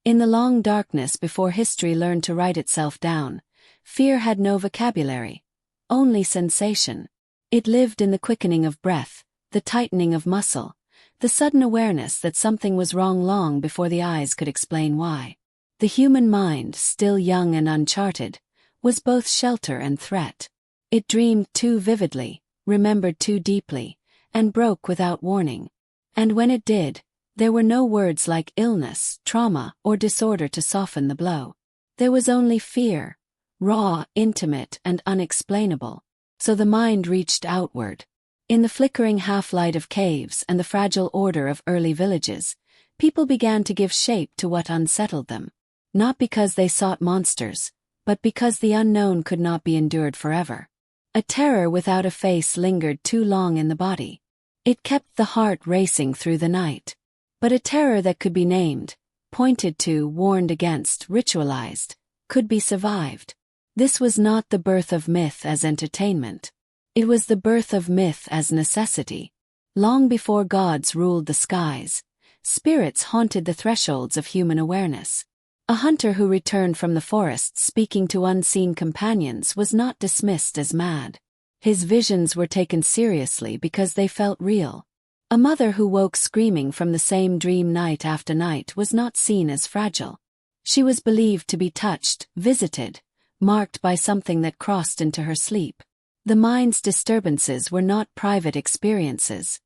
In the long darkness before history learned to write itself down, fear had no vocabulary, only sensation. It lived in the quickening of breath, the tightening of muscle, the sudden awareness that something was wrong long before the eyes could explain why. The human mind, still young and uncharted, was both shelter and threat. It dreamed too vividly, remembered too deeply, and broke without warning. And when it did, there were no words like illness, trauma, or disorder to soften the blow. There was only fear, raw, intimate, and unexplainable. So the mind reached outward. In the flickering half-light of caves and the fragile order of early villages, people began to give shape to what unsettled them. Not because they sought monsters, but because the unknown could not be endured forever. A terror without a face lingered too long in the body. It kept the heart racing through the night. But a terror that could be named, pointed to, warned against, ritualized, could be survived. This was not the birth of myth as entertainment. It was the birth of myth as necessity. Long before gods ruled the skies, spirits haunted the thresholds of human awareness. A hunter who returned from the forest speaking to unseen companions was not dismissed as mad. His visions were taken seriously because they felt real. A mother who woke screaming from the same dream night after night was not seen as fragile. She was believed to be touched, visited, marked by something that crossed into her sleep. The mind's disturbances were not private experiences.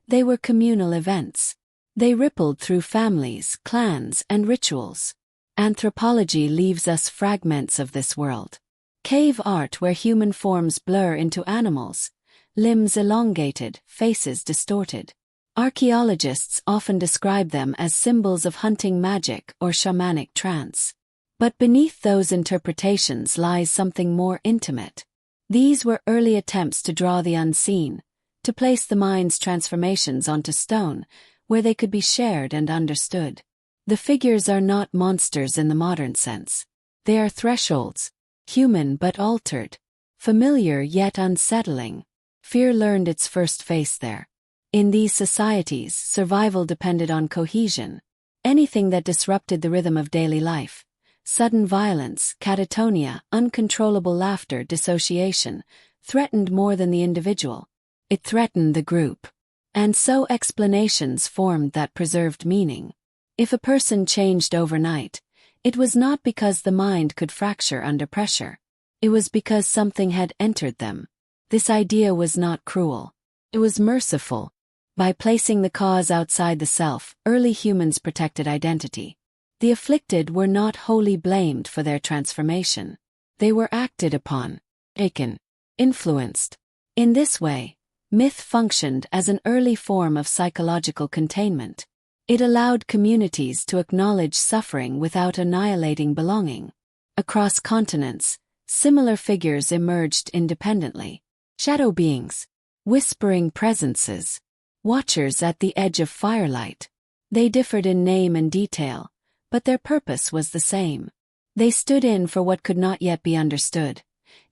They were communal events. They rippled through families, clans, and rituals. Anthropology leaves us fragments of this world. Cave art where human forms blur into animals, limbs elongated, faces distorted. Archaeologists often describe them as symbols of hunting magic or shamanic trance. But beneath those interpretations lies something more intimate. These were early attempts to draw the unseen, to place the mind's transformations onto stone, where they could be shared and understood. The figures are not monsters in the modern sense. They are thresholds, human but altered, familiar yet unsettling. Fear learned its first face there. In these societies, survival depended on cohesion. Anything that disrupted the rhythm of daily life, sudden violence, catatonia, uncontrollable laughter, dissociation, threatened more than the individual. It threatened the group. And so explanations formed that preserved meaning. If a person changed overnight, it was not because the mind could fracture under pressure. It was because something had entered them. This idea was not cruel. It was merciful. By placing the cause outside the self, early humans protected identity. The afflicted were not wholly blamed for their transformation. They were acted upon, taken, influenced. In this way, myth functioned as an early form of psychological containment. It allowed communities to acknowledge suffering without annihilating belonging. Across continents, similar figures emerged independently. Shadow beings, whispering presences, watchers at the edge of firelight. They differed in name and detail, but their purpose was the same. They stood in for what could not yet be understood.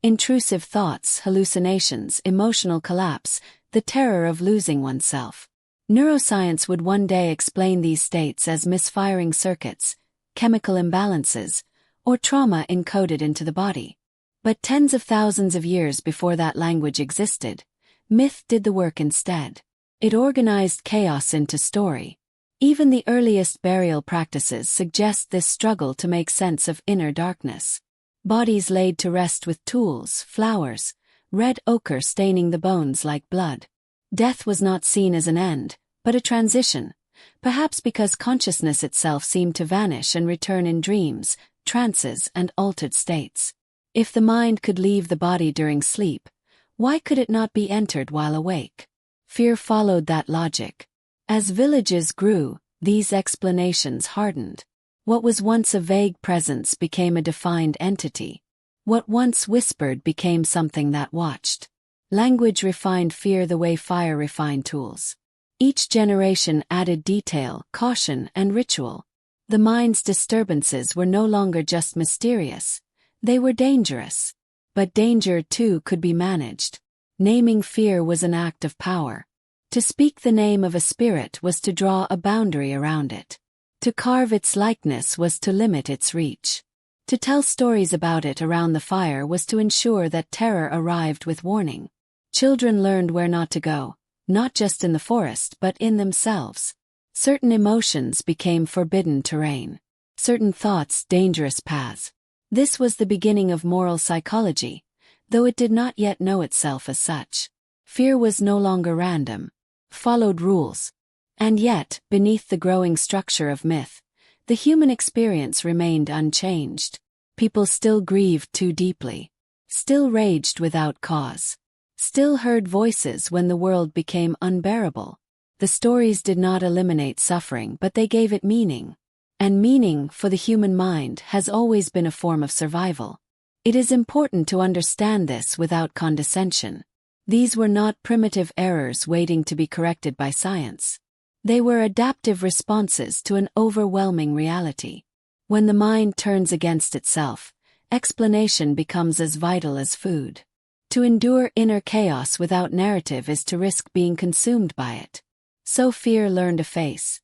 Intrusive thoughts, hallucinations, emotional collapse, the terror of losing oneself. Neuroscience would one day explain these states as misfiring circuits, chemical imbalances, or trauma encoded into the body. But tens of thousands of years before that language existed, myth did the work instead. It organized chaos into story. Even the earliest burial practices suggest this struggle to make sense of inner darkness. Bodies laid to rest with tools, flowers, red ochre staining the bones like blood. Death was not seen as an end, but a transition, perhaps because consciousness itself seemed to vanish and return in dreams, trances, and altered states. If the mind could leave the body during sleep, why could it not be entered while awake? Fear followed that logic. As villages grew, these explanations hardened. What was once a vague presence became a defined entity. What once whispered became something that watched. Language refined fear the way fire refined tools. Each generation added detail, caution, and ritual. The mind's disturbances were no longer just mysterious. They were dangerous. But danger, too, could be managed. Naming fear was an act of power. To speak the name of a spirit was to draw a boundary around it. To carve its likeness was to limit its reach. To tell stories about it around the fire was to ensure that terror arrived with warning. Children learned where not to go, not just in the forest but in themselves. Certain emotions became forbidden terrain. Certain thoughts dangerous paths. This was the beginning of moral psychology, though it did not yet know itself as such. Fear was no longer random, followed rules. And yet, beneath the growing structure of myth, the human experience remained unchanged. People still grieved too deeply, still raged without cause, still heard voices when the world became unbearable. The stories did not eliminate suffering, but they gave it meaning. And meaning, for the human mind, has always been a form of survival. It is important to understand this without condescension. These were not primitive errors waiting to be corrected by science. They were adaptive responses to an overwhelming reality. When the mind turns against itself, explanation becomes as vital as food. To endure inner chaos without narrative is to risk being consumed by it. So fear learned a face.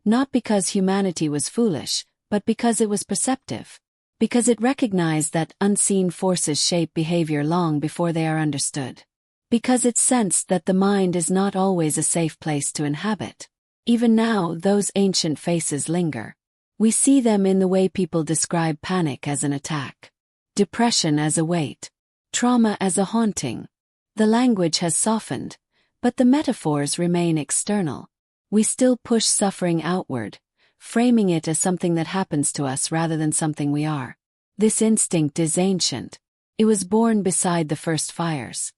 Not because humanity was foolish, but because it was perceptive. Because it recognized that unseen forces shape behavior long before they are understood. Because it sensed that the mind is not always a safe place to inhabit. Even now, those ancient faces linger. We see them in the way people describe panic as an attack, depression as a weight, trauma as a haunting. The language has softened, but the metaphors remain external. We still push suffering outward, framing it as something that happens to us rather than something we are. This instinct is ancient. It was born beside the first fires.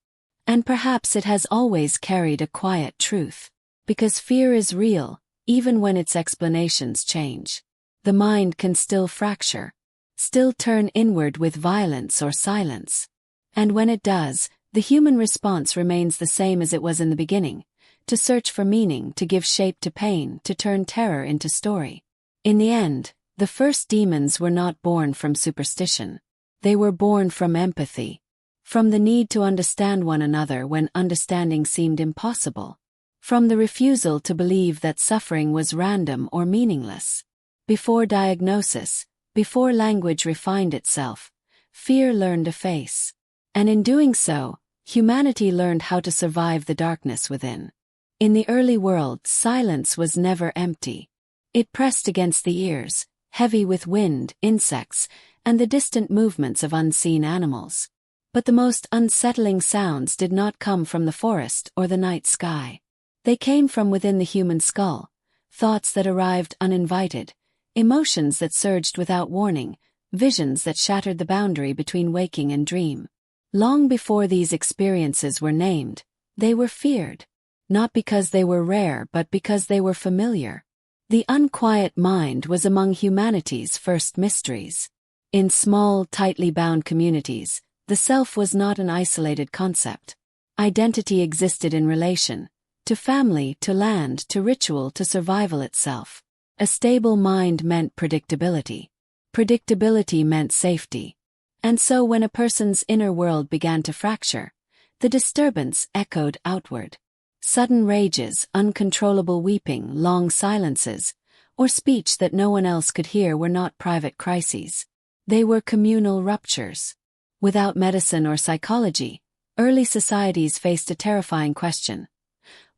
And perhaps it has always carried a quiet truth. Because fear is real, even when its explanations change. The mind can still fracture, still turn inward with violence or silence. And when it does, the human response remains the same as it was in the beginning. To search for meaning, to give shape to pain, to turn terror into story. In the end, the first demons were not born from superstition. They were born from empathy. From the need to understand one another when understanding seemed impossible. From the refusal to believe that suffering was random or meaningless. Before diagnosis, before language refined itself, fear learned a face. And in doing so, humanity learned how to survive the darkness within. In the early world, silence was never empty. It pressed against the ears, heavy with wind, insects, and the distant movements of unseen animals. But the most unsettling sounds did not come from the forest or the night sky. They came from within the human skull, thoughts that arrived uninvited, emotions that surged without warning, visions that shattered the boundary between waking and dream. Long before these experiences were named, they were feared. Not because they were rare but because they were familiar. The unquiet mind was among humanity's first mysteries. In small, tightly bound communities, the self was not an isolated concept. Identity existed in relation, to family, to land, to ritual, to survival itself. A stable mind meant predictability. Predictability meant safety. And so when a person's inner world began to fracture, the disturbance echoed outward. Sudden rages, uncontrollable weeping, long silences, or speech that no one else could hear were not private crises. They were communal ruptures. Without medicine or psychology, early societies faced a terrifying question.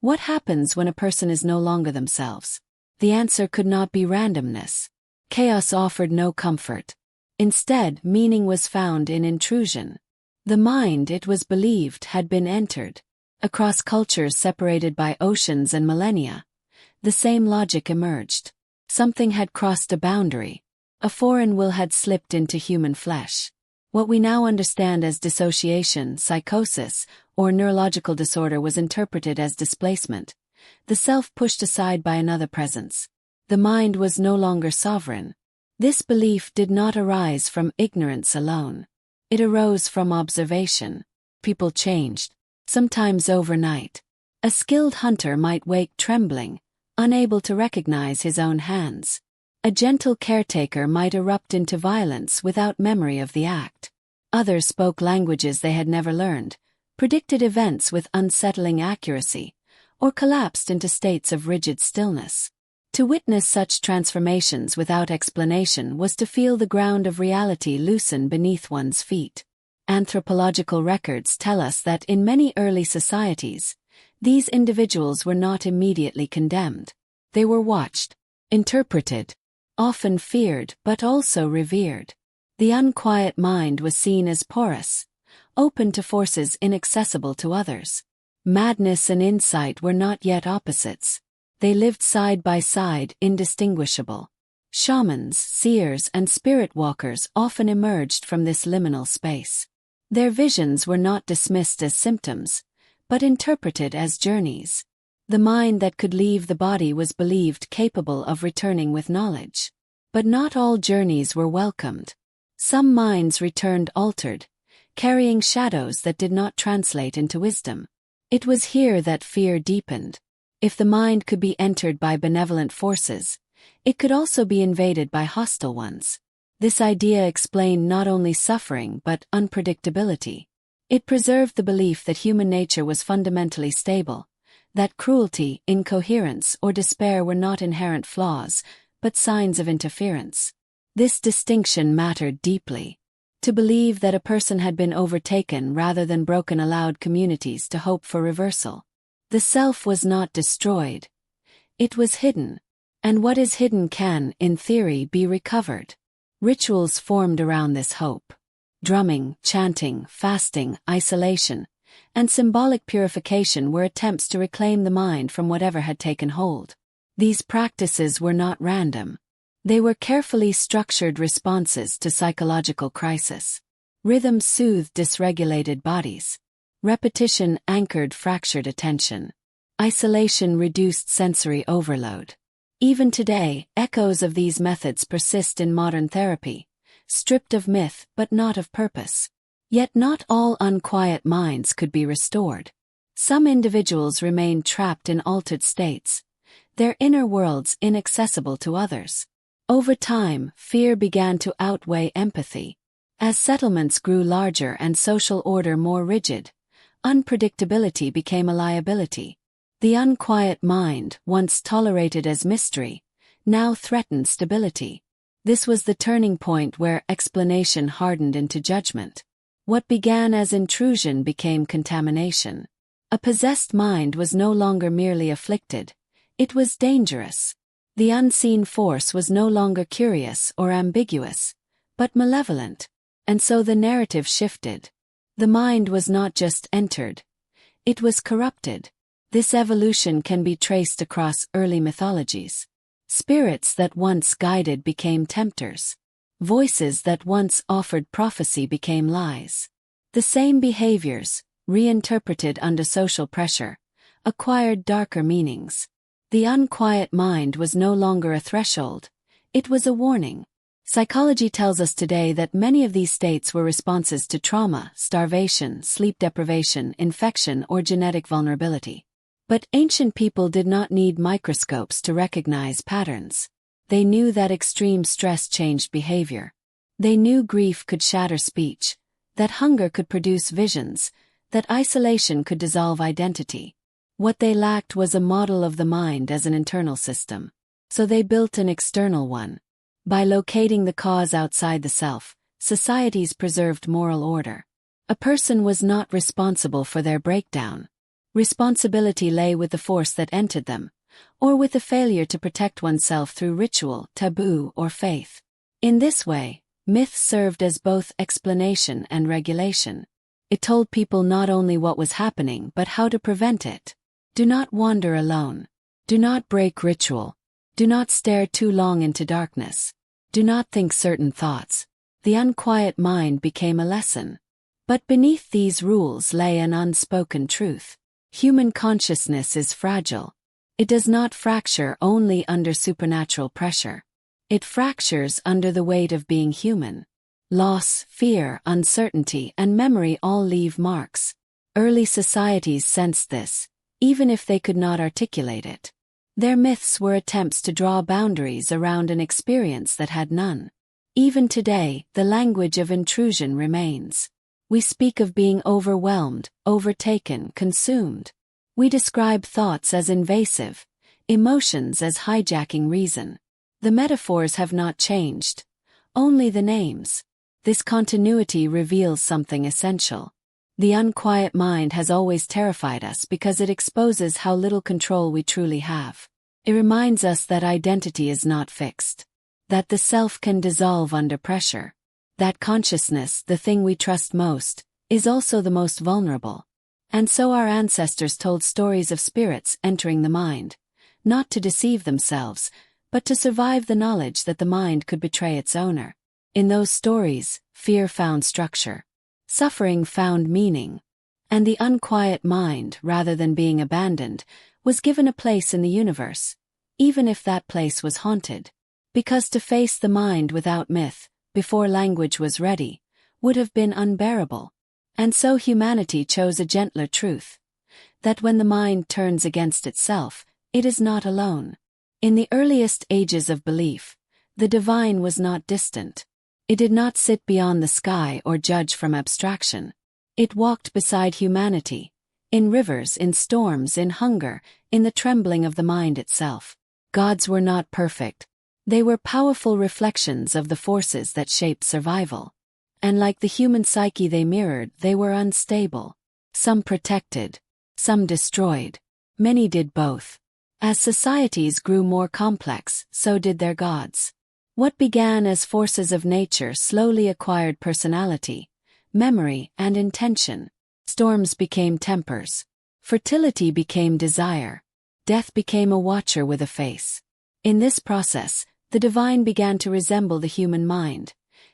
What happens when a person is no longer themselves? The answer could not be randomness. Chaos offered no comfort. Instead, meaning was found in intrusion. The mind, it was believed, had been entered. Across cultures separated by oceans and millennia, the same logic emerged. Something had crossed a boundary. A foreign will had slipped into human flesh. What we now understand as dissociation, psychosis, or neurological disorder was interpreted as displacement. The self pushed aside by another presence. The mind was no longer sovereign. This belief did not arise from ignorance alone. It arose from observation. People changed. Sometimes overnight. A skilled hunter might wake trembling, unable to recognize his own hands. A gentle caretaker might erupt into violence without memory of the act. Others spoke languages they had never learned, predicted events with unsettling accuracy, or collapsed into states of rigid stillness. To witness such transformations without explanation was to feel the ground of reality loosen beneath one's feet. Anthropological records tell us that in many early societies, these individuals were not immediately condemned. They were watched, interpreted, often feared but also revered. The unquiet mind was seen as porous, open to forces inaccessible to others. Madness and insight were not yet opposites. They lived side by side, indistinguishable. Shamans, seers, and spirit walkers often emerged from this liminal space. Their visions were not dismissed as symptoms, but interpreted as journeys. The mind that could leave the body was believed capable of returning with knowledge. But not all journeys were welcomed. Some minds returned altered, carrying shadows that did not translate into wisdom. It was here that fear deepened. If the mind could be entered by benevolent forces, it could also be invaded by hostile ones. This idea explained not only suffering but unpredictability. It preserved the belief that human nature was fundamentally stable, that cruelty, incoherence, or despair were not inherent flaws, but signs of interference. This distinction mattered deeply. To believe that a person had been overtaken rather than broken allowed communities to hope for reversal. The self was not destroyed. It was hidden. And what is hidden can, in theory, be recovered. Rituals formed around this hope. Drumming, chanting, fasting, isolation, and symbolic purification were attempts to reclaim the mind from whatever had taken hold. These practices were not random. They were carefully structured responses to psychological crisis. Rhythm soothed dysregulated bodies. Repetition anchored fractured attention. Isolation reduced sensory overload. Even today, echoes of these methods persist in modern therapy, stripped of myth but not of purpose. Yet not all unquiet minds could be restored. Some individuals remained trapped in altered states, their inner worlds inaccessible to others. Over time, fear began to outweigh empathy. As settlements grew larger and social order more rigid, unpredictability became a liability. The unquiet mind, once tolerated as mystery, now threatened stability. This was the turning point where explanation hardened into judgment. What began as intrusion became contamination. A possessed mind was no longer merely afflicted. It was dangerous. The unseen force was no longer curious or ambiguous, but malevolent. And so the narrative shifted. The mind was not just entered. It was corrupted. This evolution can be traced across early mythologies. Spirits that once guided became tempters. Voices that once offered prophecy became lies. The same behaviors, reinterpreted under social pressure, acquired darker meanings. The unquiet mind was no longer a threshold. It was a warning. Psychology tells us today that many of these states were responses to trauma, starvation, sleep deprivation, infection, or genetic vulnerability. But ancient people did not need microscopes to recognize patterns. They knew that extreme stress changed behavior. They knew grief could shatter speech, that hunger could produce visions, that isolation could dissolve identity. What they lacked was a model of the mind as an internal system. So they built an external one. By locating the cause outside the self, societies preserved moral order. A person was not responsible for their breakdown. Responsibility lay with the force that entered them, or with the failure to protect oneself through ritual, taboo, or faith. In this way, myth served as both explanation and regulation. It told people not only what was happening but how to prevent it. Do not wander alone. Do not break ritual. Do not stare too long into darkness. Do not think certain thoughts. The unquiet mind became a lesson. But beneath these rules lay an unspoken truth. Human consciousness is fragile. It does not fracture only under supernatural pressure. It fractures under the weight of being human. Loss, fear, uncertainty, and memory all leave marks. Early societies sensed this, even if they could not articulate it. Their myths were attempts to draw boundaries around an experience that had none. Even today, the language of intrusion remains. We speak of being overwhelmed, overtaken, consumed. We describe thoughts as invasive, emotions as hijacking reason. The metaphors have not changed, only the names. This continuity reveals something essential. The unquiet mind has always terrified us because it exposes how little control we truly have. It reminds us that identity is not fixed, that the self can dissolve under pressure, that consciousness, the thing we trust most, is also the most vulnerable. And so our ancestors told stories of spirits entering the mind, not to deceive themselves, but to survive the knowledge that the mind could betray its owner. In those stories, fear found structure, suffering found meaning, and the unquiet mind, rather than being abandoned, was given a place in the universe, even if that place was haunted. Because to face the mind without myth, before language was ready, would have been unbearable. And so humanity chose a gentler truth, that when the mind turns against itself, it is not alone. In the earliest ages of belief, the divine was not distant. It did not sit beyond the sky or judge from abstraction. It walked beside humanity, in rivers, in storms, in hunger, in the trembling of the mind itself. Gods were not perfect. They were powerful reflections of the forces that shaped survival. And like the human psyche they mirrored, they were unstable. Some protected, some destroyed. Many did both. As societies grew more complex, so did their gods. What began as forces of nature slowly acquired personality, memory, and intention. Storms became tempers. Fertility became desire. Death became a watcher with a face. In this process, the divine began to resemble the human mind,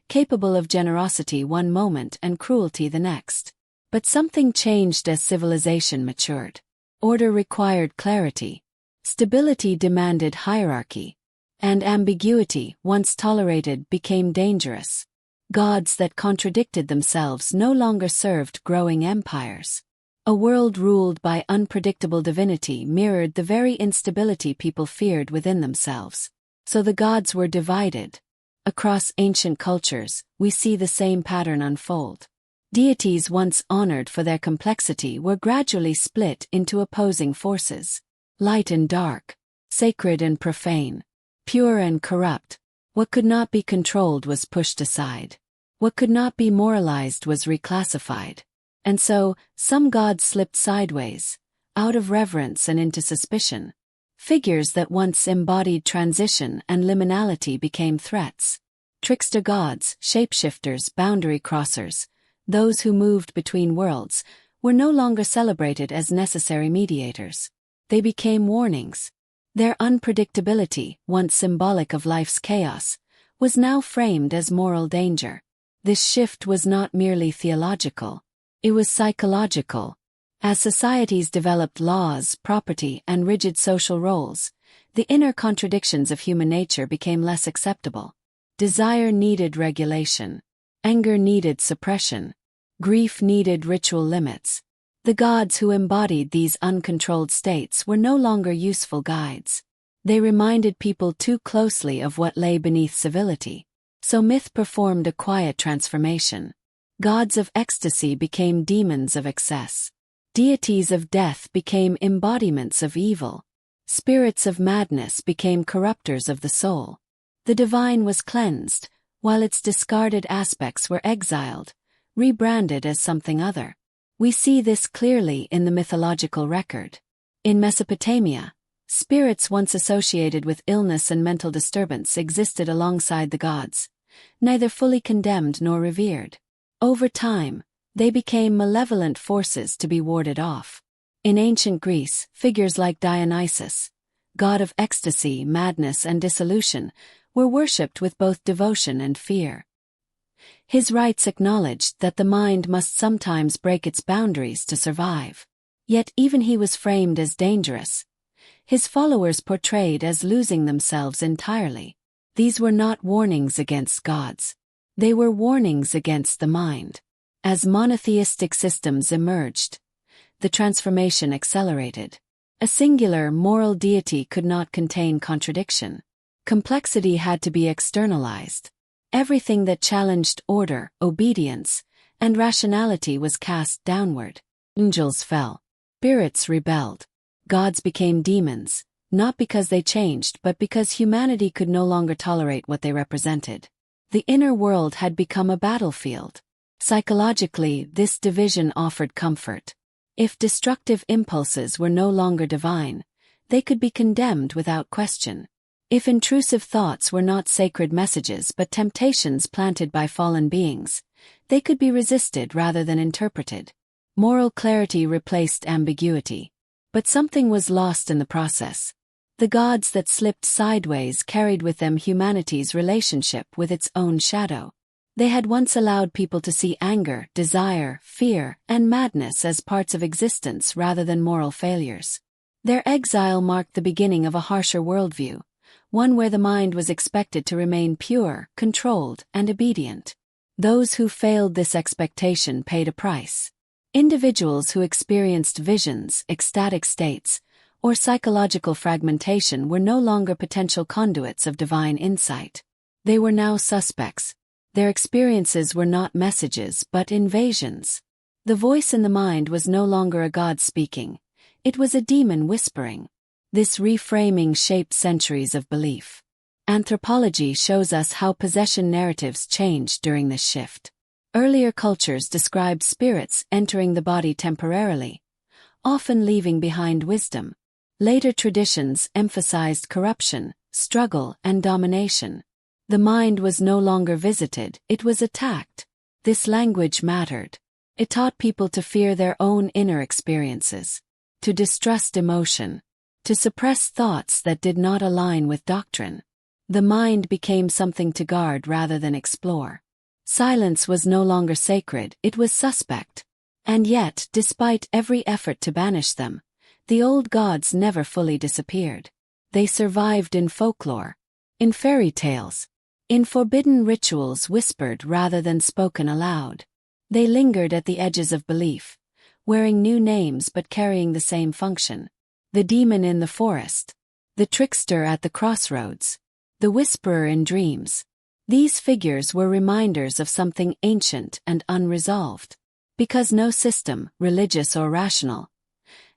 capable of generosity one moment and cruelty the next. But something changed as civilization matured. Order required clarity. Stability demanded hierarchy. And ambiguity, once tolerated, became dangerous. Gods that contradicted themselves no longer served growing empires. A world ruled by unpredictable divinity mirrored the very instability people feared within themselves. So the gods were divided. Across ancient cultures, we see the same pattern unfold. Deities once honored for their complexity were gradually split into opposing forces. Light and dark, sacred and profane, pure and corrupt. What could not be controlled was pushed aside. What could not be moralized was reclassified. And so, some gods slipped sideways, out of reverence and into suspicion. Figures that once embodied transition and liminality became threats. Trickster gods, shapeshifters, boundary crossers, those who moved between worlds, were no longer celebrated as necessary mediators. They became warnings. Their unpredictability, once symbolic of life's chaos, was now framed as moral danger. This shift was not merely theological. It was psychological. As societies developed laws, property, and rigid social roles, the inner contradictions of human nature became less acceptable. Desire needed regulation. Anger needed suppression. Grief needed ritual limits. The gods who embodied these uncontrolled states were no longer useful guides. They reminded people too closely of what lay beneath civility. So myth performed a quiet transformation. Gods of ecstasy became demons of excess. Deities of death became embodiments of evil. Spirits of madness became corruptors of the soul. The divine was cleansed, while its discarded aspects were exiled, rebranded as something other. We see this clearly in the mythological record. In Mesopotamia, spirits once associated with illness and mental disturbance existed alongside the gods, neither fully condemned nor revered. Over time, they became malevolent forces to be warded off. In ancient Greece, figures like Dionysus, god of ecstasy, madness, and dissolution, were worshipped with both devotion and fear. His rites acknowledged that the mind must sometimes break its boundaries to survive. Yet even he was framed as dangerous. His followers portrayed as losing themselves entirely. These were not warnings against gods. They were warnings against the mind. As monotheistic systems emerged, the transformation accelerated. A singular, moral deity could not contain contradiction. Complexity had to be externalized. Everything that challenged order, obedience, and rationality was cast downward. Angels fell. Spirits rebelled. Gods became demons. not because they changed but because humanity could no longer tolerate what they represented. The inner world had become a battlefield. Psychologically, this division offered comfort. If destructive impulses were no longer divine, they could be condemned without question. If intrusive thoughts were not sacred messages but temptations planted by fallen beings, they could be resisted rather than interpreted. Moral clarity replaced ambiguity. But something was lost in the process. The gods that slipped sideways carried with them humanity's relationship with its own shadow. They had once allowed people to see anger, desire, fear, and madness as parts of existence rather than moral failures. Their exile marked the beginning of a harsher worldview, one where the mind was expected to remain pure, controlled, and obedient. Those who failed this expectation paid a price. Individuals who experienced visions, ecstatic states, or psychological fragmentation were no longer potential conduits of divine insight. They were now suspects. Their experiences were not messages but invasions. The voice in the mind was no longer a god speaking. It was a demon whispering. This reframing shaped centuries of belief. Anthropology shows us how possession narratives changed during this shift. Earlier cultures described spirits entering the body temporarily, often leaving behind wisdom. Later traditions emphasized corruption, struggle, and domination. The mind was no longer visited, it was attacked. This language mattered. It taught people to fear their own inner experiences, to distrust emotion, to suppress thoughts that did not align with doctrine. The mind became something to guard rather than explore. Silence was no longer sacred, it was suspect. And yet, despite every effort to banish them, the old gods never fully disappeared. They survived in folklore, in fairy tales, in forbidden rituals whispered rather than spoken aloud. They lingered at the edges of belief, wearing new names but carrying the same function. The demon in the forest, the trickster at the crossroads, the whisperer in dreams. These figures were reminders of something ancient and unresolved. Because no system, religious or rational,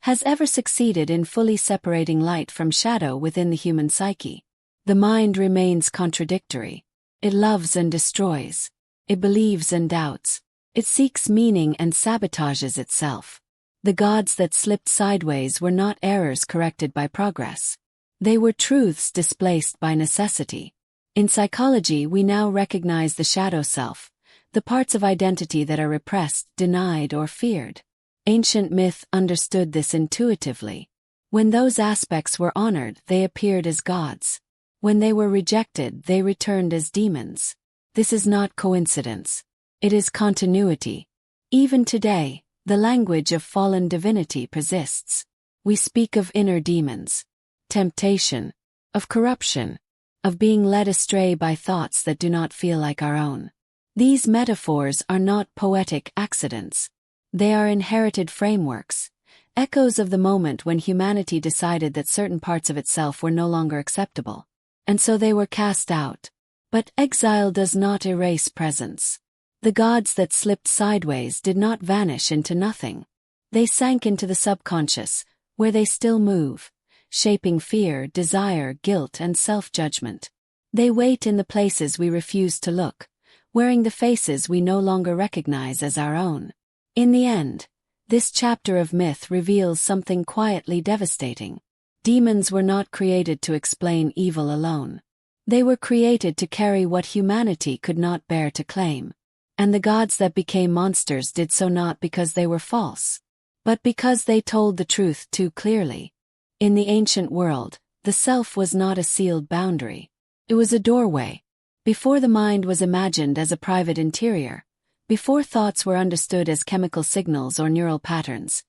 has ever succeeded in fully separating light from shadow within the human psyche. The mind remains contradictory. It loves and destroys. It believes and doubts. It seeks meaning and sabotages itself. The gods that slipped sideways were not errors corrected by progress. They were truths displaced by necessity. In psychology, we now recognize the shadow self, the parts of identity that are repressed, denied, or feared. Ancient myth understood this intuitively. When those aspects were honored, they appeared as gods. When they were rejected, they returned as demons. This is not coincidence. It is continuity. Even today, the language of fallen divinity persists. We speak of inner demons, temptation, of corruption, of being led astray by thoughts that do not feel like our own. These metaphors are not poetic accidents. They are inherited frameworks, echoes of the moment when humanity decided that certain parts of itself were no longer acceptable. And so they were cast out. But exile does not erase presence. The gods that slipped sideways did not vanish into nothing. They sank into the subconscious, where they still move, shaping fear, desire, guilt, and self-judgment. They wait in the places we refuse to look, wearing the faces we no longer recognize as our own. In the end, this chapter of myth reveals something quietly devastating. Demons were not created to explain evil alone. They were created to carry what humanity could not bear to claim. And the gods that became monsters did so not because they were false, but because they told the truth too clearly. In the ancient world, the self was not a sealed boundary. It was a doorway. Before the mind was imagined as a private interior, before thoughts were understood as chemical signals or neural patterns,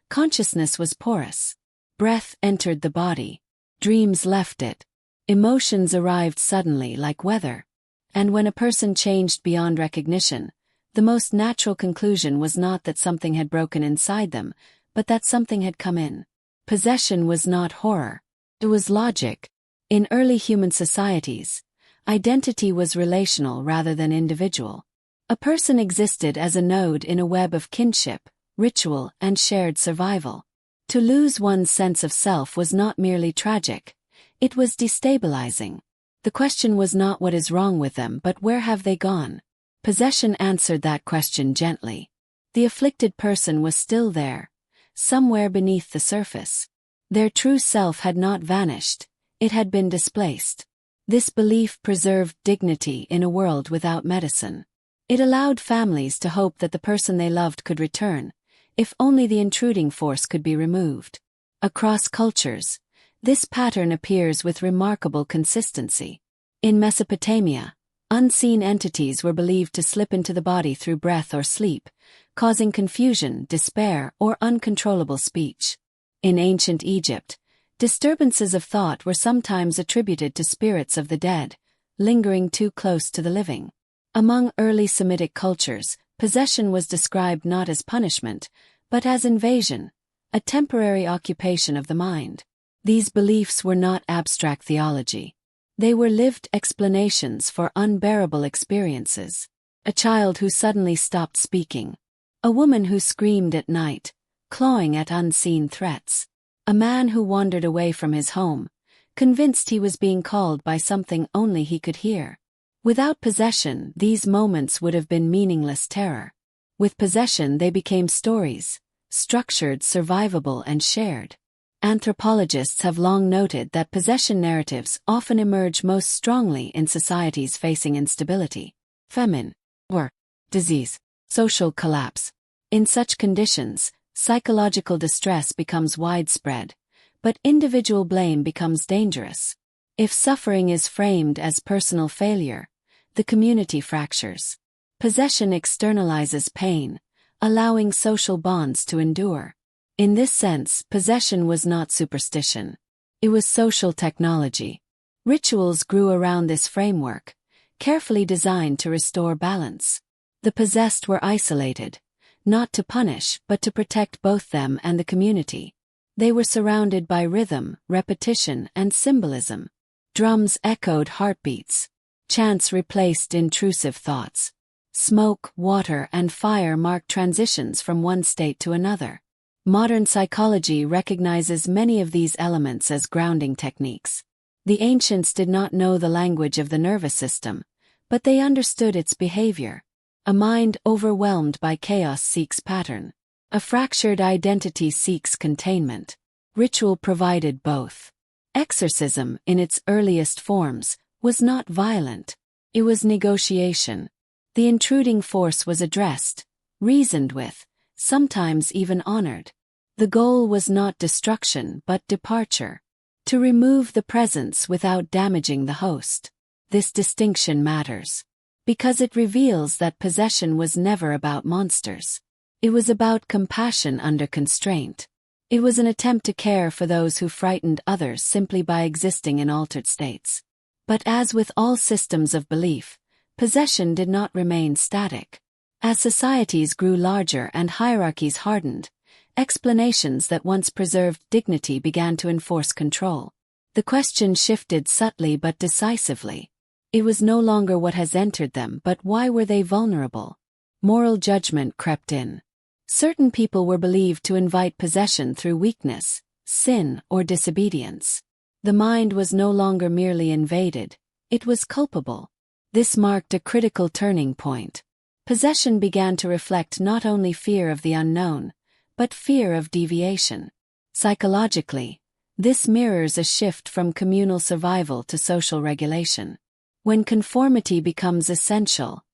consciousness was porous. Breath entered the body. Dreams left it. Emotions arrived suddenly like weather. And when a person changed beyond recognition, the most natural conclusion was not that something had broken inside them, but that something had come in. Possession was not horror. It was logic. In early human societies, identity was relational rather than individual. A person existed as a node in a web of kinship, ritual, and shared survival. To lose one's sense of self was not merely tragic, it was destabilizing. The question was not what is wrong with them but where have they gone? Possession answered that question gently. The afflicted person was still there, somewhere beneath the surface. Their true self had not vanished, it had been displaced. This belief preserved dignity in a world without medicine. It allowed families to hope that the person they loved could return, if only the intruding force could be removed. Across cultures, this pattern appears with remarkable consistency. In Mesopotamia, unseen entities were believed to slip into the body through breath or sleep, causing confusion, despair, or uncontrollable speech. In ancient Egypt, disturbances of thought were sometimes attributed to spirits of the dead, lingering too close to the living. Among early Semitic cultures, possession was described not as punishment, but as invasion, a temporary occupation of the mind. These beliefs were not abstract theology. They were lived explanations for unbearable experiences. A child who suddenly stopped speaking. A woman who screamed at night, clawing at unseen threats. A man who wandered away from his home, convinced he was being called by something only he could hear. Without possession, these moments would have been meaningless terror. With possession they became stories, structured, survivable, and shared. Anthropologists have long noted that possession narratives often emerge most strongly in societies facing instability, famine, war, disease, social collapse. In such conditions, psychological distress becomes widespread, but individual blame becomes dangerous. If suffering is framed as personal failure, the community fractures. Possession externalizes pain, allowing social bonds to endure. In this sense, possession was not superstition. It was social technology. Rituals grew around this framework, carefully designed to restore balance. The possessed were isolated, not to punish but to protect both them and the community. They were surrounded by rhythm, repetition, and symbolism. Drums echoed heartbeats. Chants replaced intrusive thoughts. Smoke, water, and fire marked transitions from one state to another. Modern psychology recognizes many of these elements as grounding techniques. The ancients did not know the language of the nervous system, but they understood its behavior. A mind overwhelmed by chaos seeks pattern. A fractured identity seeks containment. Ritual provided both. Exorcism, in its earliest forms, was not violent. It was negotiation. The intruding force was addressed, reasoned with, sometimes even honored. The goal was not destruction but departure. To remove the presence without damaging the host. This distinction matters, because it reveals that possession was never about monsters. It was about compassion under constraint. It was an attempt to care for those who frightened others simply by existing in altered states. But as with all systems of belief, possession did not remain static. As societies grew larger and hierarchies hardened, explanations that once preserved dignity began to enforce control. The question shifted subtly but decisively. It was no longer what has entered them but why were they vulnerable. Moral judgment crept in. Certain people were believed to invite possession through weakness, sin, or disobedience. The mind was no longer merely invaded, it was culpable. This marked a critical turning point. Possession began to reflect not only fear of the unknown, but fear of deviation. Psychologically, this mirrors a shift from communal survival to social regulation. When conformity becomes essential,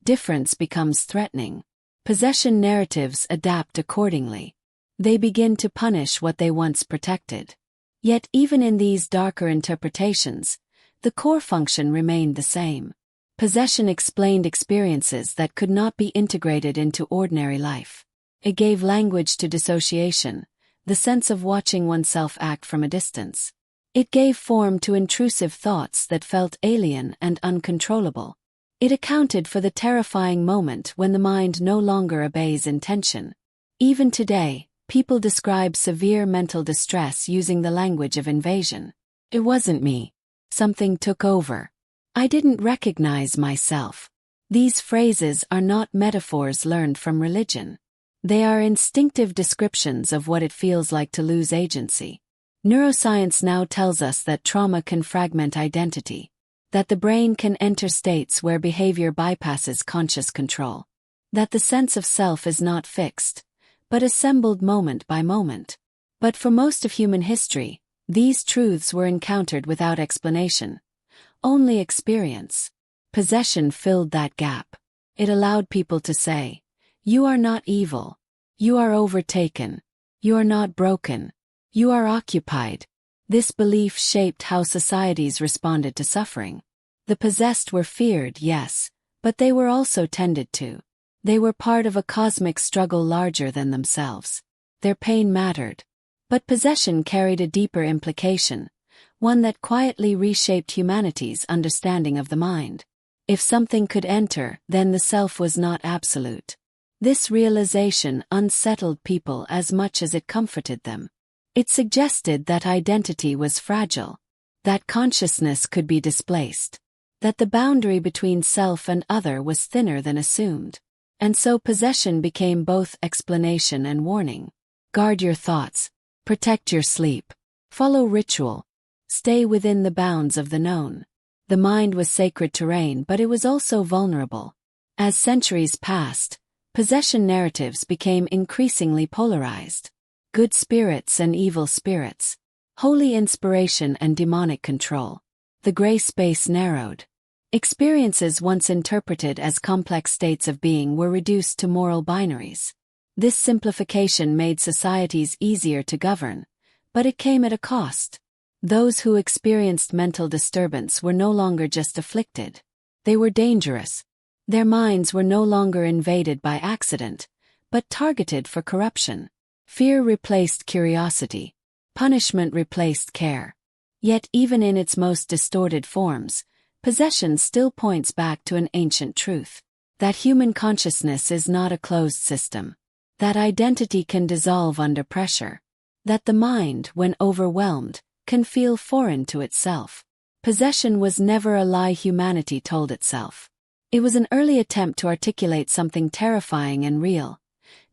difference becomes threatening. Possession narratives adapt accordingly. They begin to punish what they once protected. Yet even in these darker interpretations, the core function remained the same. Possession explained experiences that could not be integrated into ordinary life. It gave language to dissociation, the sense of watching oneself act from a distance. It gave form to intrusive thoughts that felt alien and uncontrollable. It accounted for the terrifying moment when the mind no longer obeys intention. Even today, people describe severe mental distress using the language of invasion. It wasn't me. Something took over. I didn't recognize myself. These phrases are not metaphors learned from religion. They are instinctive descriptions of what it feels like to lose agency. Neuroscience now tells us that trauma can fragment identity, that the brain can enter states where behavior bypasses conscious control, that the sense of self is not fixed, but assembled moment by moment. But for most of human history, these truths were encountered without explanation, only experience. Possession filled that gap. It allowed people to say, "You are not evil. You are overtaken. You are not broken. You are occupied." This belief shaped how societies responded to suffering. The possessed were feared, yes, but they were also tended to. They were part of a cosmic struggle larger than themselves. Their pain mattered. But possession carried a deeper implication, one that quietly reshaped humanity's understanding of the mind. If something could enter, then the self was not absolute. This realization unsettled people as much as it comforted them. It suggested that identity was fragile, that consciousness could be displaced, that the boundary between self and other was thinner than assumed. And so possession became both explanation and warning. Guard your thoughts, protect your sleep, follow ritual, stay within the bounds of the known. The mind was sacred terrain, but it was also vulnerable. As centuries passed, possession narratives became increasingly polarized. Good spirits and evil spirits, holy inspiration and demonic control. The gray space narrowed. Experiences once interpreted as complex states of being were reduced to moral binaries. This simplification made societies easier to govern, but it came at a cost. Those who experienced mental disturbance were no longer just afflicted. They were dangerous. Their minds were no longer invaded by accident, but targeted for corruption. Fear replaced curiosity. Punishment replaced care. Yet even in its most distorted forms, possession still points back to an ancient truth. That human consciousness is not a closed system. That identity can dissolve under pressure. That the mind, when overwhelmed, can feel foreign to itself. Possession was never a lie humanity told itself. It was an early attempt to articulate something terrifying and real,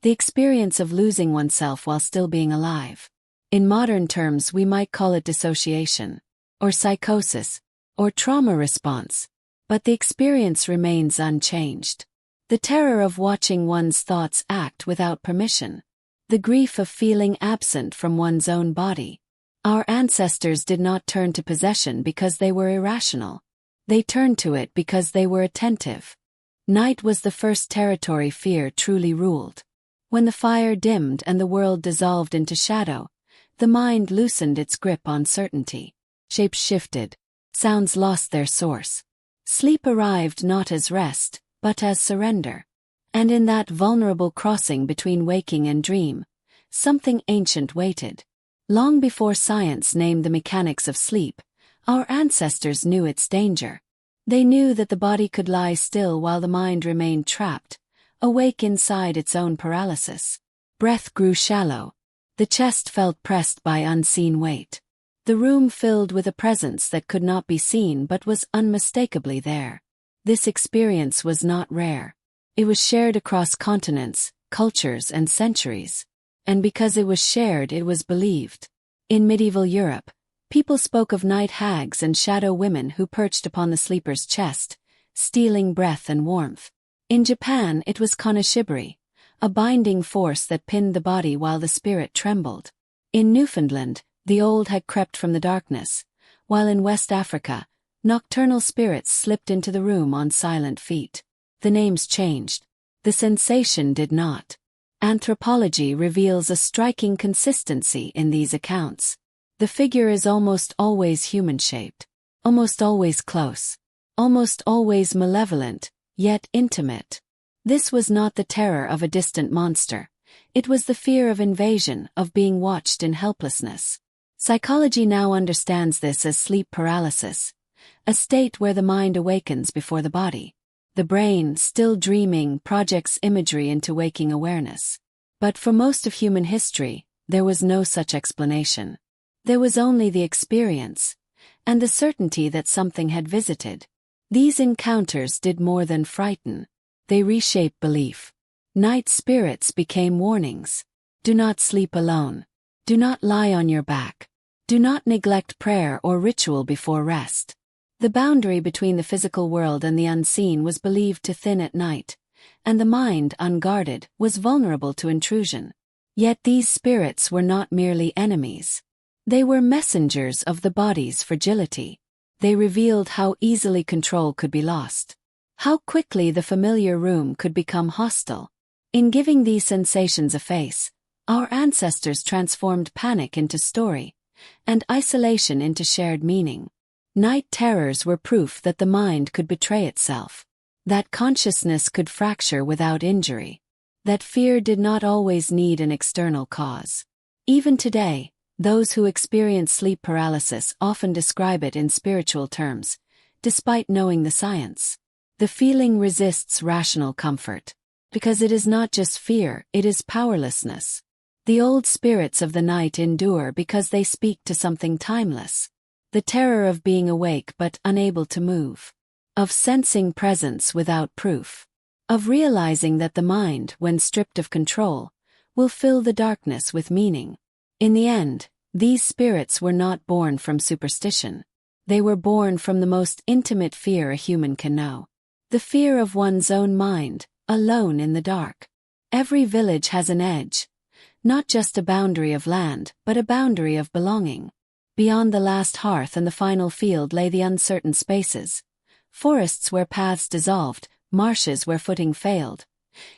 the experience of losing oneself while still being alive. In modern terms, we might call it dissociation, or psychosis, or trauma response, but the experience remains unchanged. The terror of watching one's thoughts act without permission, the grief of feeling absent from one's own body. Our ancestors did not turn to possession because they were irrational. They turned to it because they were attentive. Night was the first territory fear truly ruled. When the fire dimmed and the world dissolved into shadow, the mind loosened its grip on certainty. Shapes shifted. Sounds lost their source. Sleep arrived not as rest, but as surrender. And in that vulnerable crossing between waking and dream, something ancient waited. Long before science named the mechanics of sleep, our ancestors knew its danger. They knew that the body could lie still while the mind remained trapped, awake inside its own paralysis. Breath grew shallow. The chest felt pressed by unseen weight. The room filled with a presence that could not be seen but was unmistakably there. This experience was not rare. It was shared across continents, cultures, and centuries. And because it was shared, it was believed. In medieval Europe, people spoke of night hags and shadow women who perched upon the sleeper's chest, stealing breath and warmth. In Japan, it was kanashibari, a binding force that pinned the body while the spirit trembled. In Newfoundland, the old had crept from the darkness, while in West Africa, nocturnal spirits slipped into the room on silent feet. The names changed. The sensation did not. Anthropology reveals a striking consistency in these accounts. The figure is almost always human-shaped, almost always close, almost always malevolent, yet intimate. This was not the terror of a distant monster. It was the fear of invasion, of being watched in helplessness. Psychology now understands this as sleep paralysis, a state where the mind awakens before the body. The brain, still dreaming, projects imagery into waking awareness. But for most of human history, there was no such explanation. There was only the experience, and the certainty that something had visited. These encounters did more than frighten. They reshaped belief. Night spirits became warnings. Do not sleep alone. Do not lie on your back. Do not neglect prayer or ritual before rest. The boundary between the physical world and the unseen was believed to thin at night, and the mind, unguarded, was vulnerable to intrusion. Yet these spirits were not merely enemies. They were messengers of the body's fragility. They revealed how easily control could be lost, how quickly the familiar room could become hostile. In giving these sensations a face, our ancestors transformed panic into story, and isolation into shared meaning. Night terrors were proof that the mind could betray itself, that consciousness could fracture without injury, that fear did not always need an external cause. Even today, those who experience sleep paralysis often describe it in spiritual terms, despite knowing the science. The feeling resists rational comfort, because it is not just fear, it is powerlessness. The old spirits of the night endure because they speak to something timeless. The terror of being awake but unable to move, of sensing presence without proof, of realizing that the mind, when stripped of control, will fill the darkness with meaning. In the end, these spirits were not born from superstition. They were born from the most intimate fear a human can know. The fear of one's own mind, alone in the dark. Every village has an edge, not just a boundary of land, but a boundary of belonging. Beyond the last hearth and the final field lay the uncertain spaces. Forests where paths dissolved, marshes where footing failed,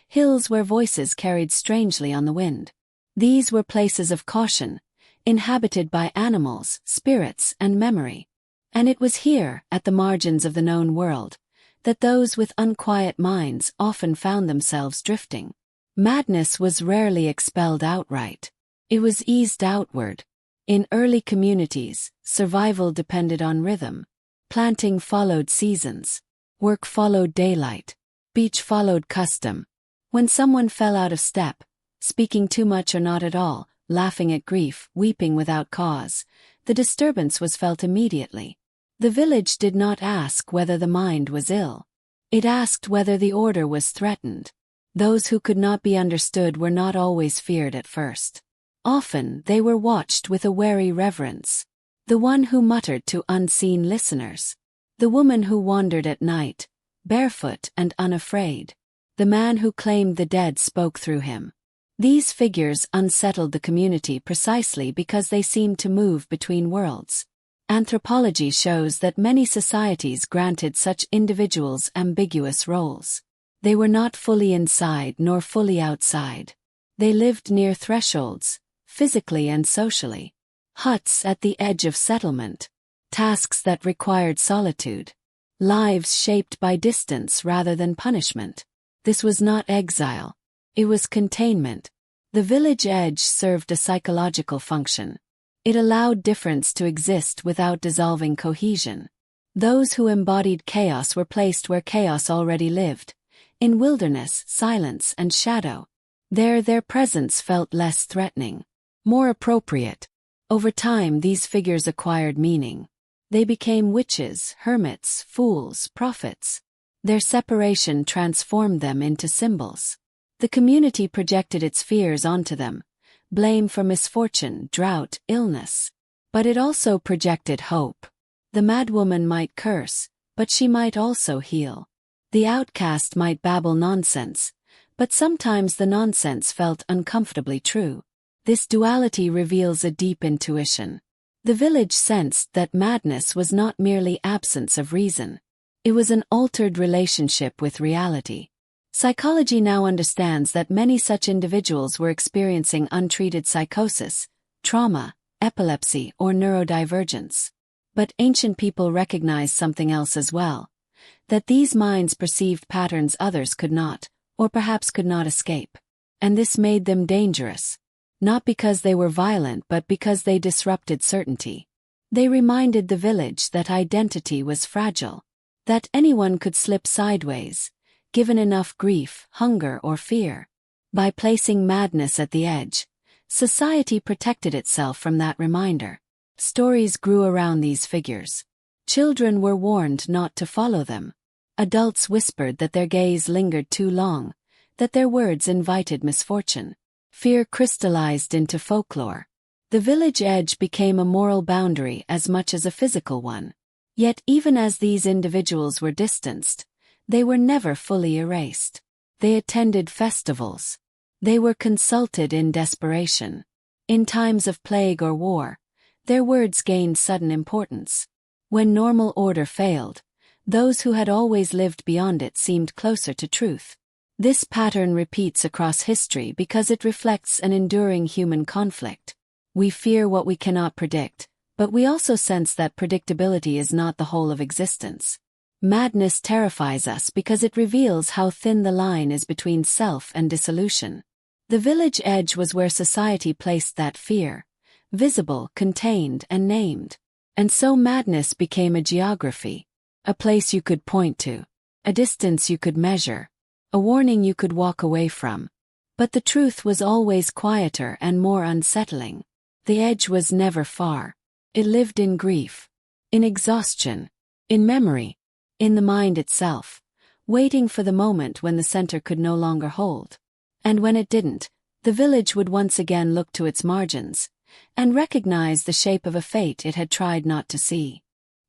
hills where voices carried strangely on the wind. These were places of caution, inhabited by animals, spirits, and memory. And it was here, at the margins of the known world, that those with unquiet minds often found themselves drifting. Madness was rarely expelled outright. It was eased outward. In early communities, survival depended on rhythm. Planting followed seasons. Work followed daylight. Speech followed custom. When someone fell out of step, speaking too much or not at all, laughing at grief, weeping without cause, the disturbance was felt immediately. The village did not ask whether the mind was ill. It asked whether the order was threatened. Those who could not be understood were not always feared at first. Often they were watched with a wary reverence. The one who muttered to unseen listeners. The woman who wandered at night, barefoot and unafraid. The man who claimed the dead spoke through him. These figures unsettled the community precisely because they seemed to move between worlds. Anthropology shows that many societies granted such individuals ambiguous roles. They were not fully inside nor fully outside. They lived near thresholds, physically and socially. Huts at the edge of settlement. Tasks that required solitude. Lives shaped by distance rather than punishment. This was not exile. It was containment. The village edge served a psychological function. It allowed difference to exist without dissolving cohesion. Those who embodied chaos were placed where chaos already lived, in wilderness, silence, and shadow. There their presence felt less threatening, more appropriate. Over time these figures acquired meaning. They became witches, hermits, fools, prophets. Their separation transformed them into symbols. The community projected its fears onto them, blame for misfortune, drought, illness. But it also projected hope. The madwoman might curse, but she might also heal. The outcast might babble nonsense, but sometimes the nonsense felt uncomfortably true. This duality reveals a deep intuition. The village sensed that madness was not merely absence of reason. It was an altered relationship with reality. Psychology now understands that many such individuals were experiencing untreated psychosis, trauma, epilepsy, or neurodivergence. But ancient people recognized something else as well. That these minds perceived patterns others could not, or perhaps could not escape. And this made them dangerous. Not because they were violent but because they disrupted certainty. They reminded the village that identity was fragile. That anyone could slip sideways, given enough grief, hunger, or fear. By placing madness at the edge, society protected itself from that reminder. Stories grew around these figures. Children were warned not to follow them. Adults whispered that their gaze lingered too long, that their words invited misfortune. Fear crystallized into folklore. The village edge became a moral boundary as much as a physical one. Yet even as these individuals were distanced, they were never fully erased. They attended festivals. They were consulted in desperation. In times of plague or war, their words gained sudden importance. When normal order failed, those who had always lived beyond it seemed closer to truth. This pattern repeats across history because it reflects an enduring human conflict. We fear what we cannot predict, but we also sense that predictability is not the whole of existence. Madness terrifies us because it reveals how thin the line is between self and dissolution. The village edge was where society placed that fear, visible, contained, and named. And so madness became a geography, a place you could point to, a distance you could measure, a warning you could walk away from. But the truth was always quieter and more unsettling. The edge was never far. It lived in grief, in exhaustion, in memory, in the mind itself, waiting for the moment when the center could no longer hold. And when it didn't, the village would once again look to its margins, and recognize the shape of a fate it had tried not to see.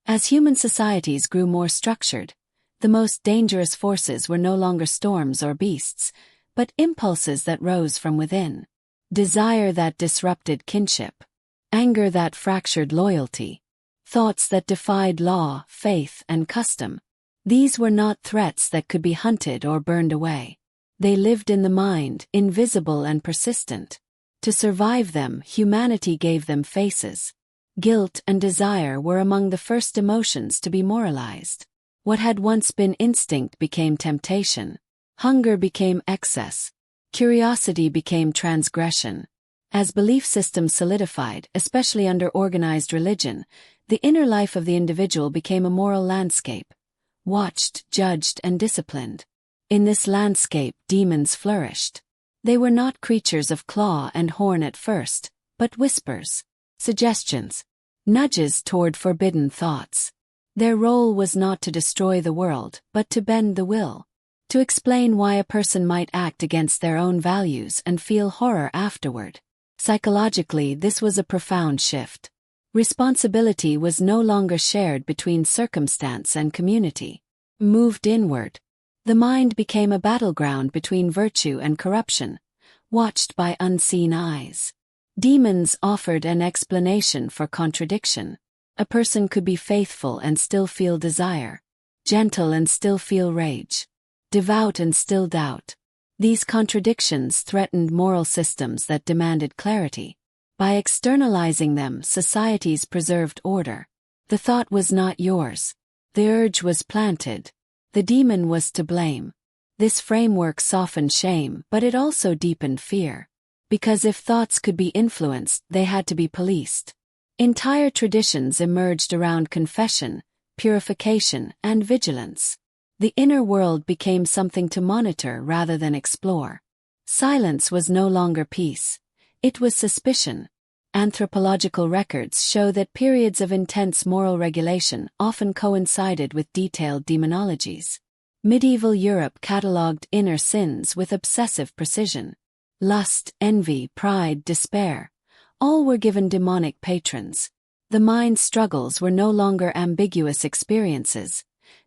As human societies grew more structured, the most dangerous forces were no longer storms or beasts, but impulses that rose from within. Desire that disrupted kinship. Anger that fractured loyalty. Thoughts that defied law, faith, and custom. These were not threats that could be hunted or burned away. They lived in the mind, invisible and persistent. To survive them, humanity gave them faces. Guilt and desire were among the first emotions to be moralized. What had once been instinct became temptation. Hunger became excess. Curiosity became transgression. As belief systems solidified, especially under organized religion, the inner life of the individual became a moral landscape, watched, judged, and disciplined. In this landscape, demons flourished. They were not creatures of claw and horn at first, but whispers, suggestions, nudges toward forbidden thoughts. Their role was not to destroy the world, but to bend the will. To explain why a person might act against their own values and feel horror afterward. Psychologically, this was a profound shift. Responsibility was no longer shared between circumstance and community. Moved inward. The mind became a battleground between virtue and corruption, watched by unseen eyes. Demons offered an explanation for contradiction. A person could be faithful and still feel desire, gentle and still feel rage, devout and still doubt. These contradictions threatened moral systems that demanded clarity. By externalizing them, societies preserved order. The thought was not yours. The urge was planted. The demon was to blame. This framework softened shame, but it also deepened fear. Because if thoughts could be influenced, they had to be policed. Entire traditions emerged around confession, purification, and vigilance. The inner world became something to monitor rather than explore. Silence was no longer peace. It was suspicion. Anthropological records show that periods of intense moral regulation often coincided with detailed demonologies. Medieval Europe catalogued inner sins with obsessive precision. Lust, envy, pride, despair. All were given demonic patrons. The mind's struggles were no longer ambiguous experiences.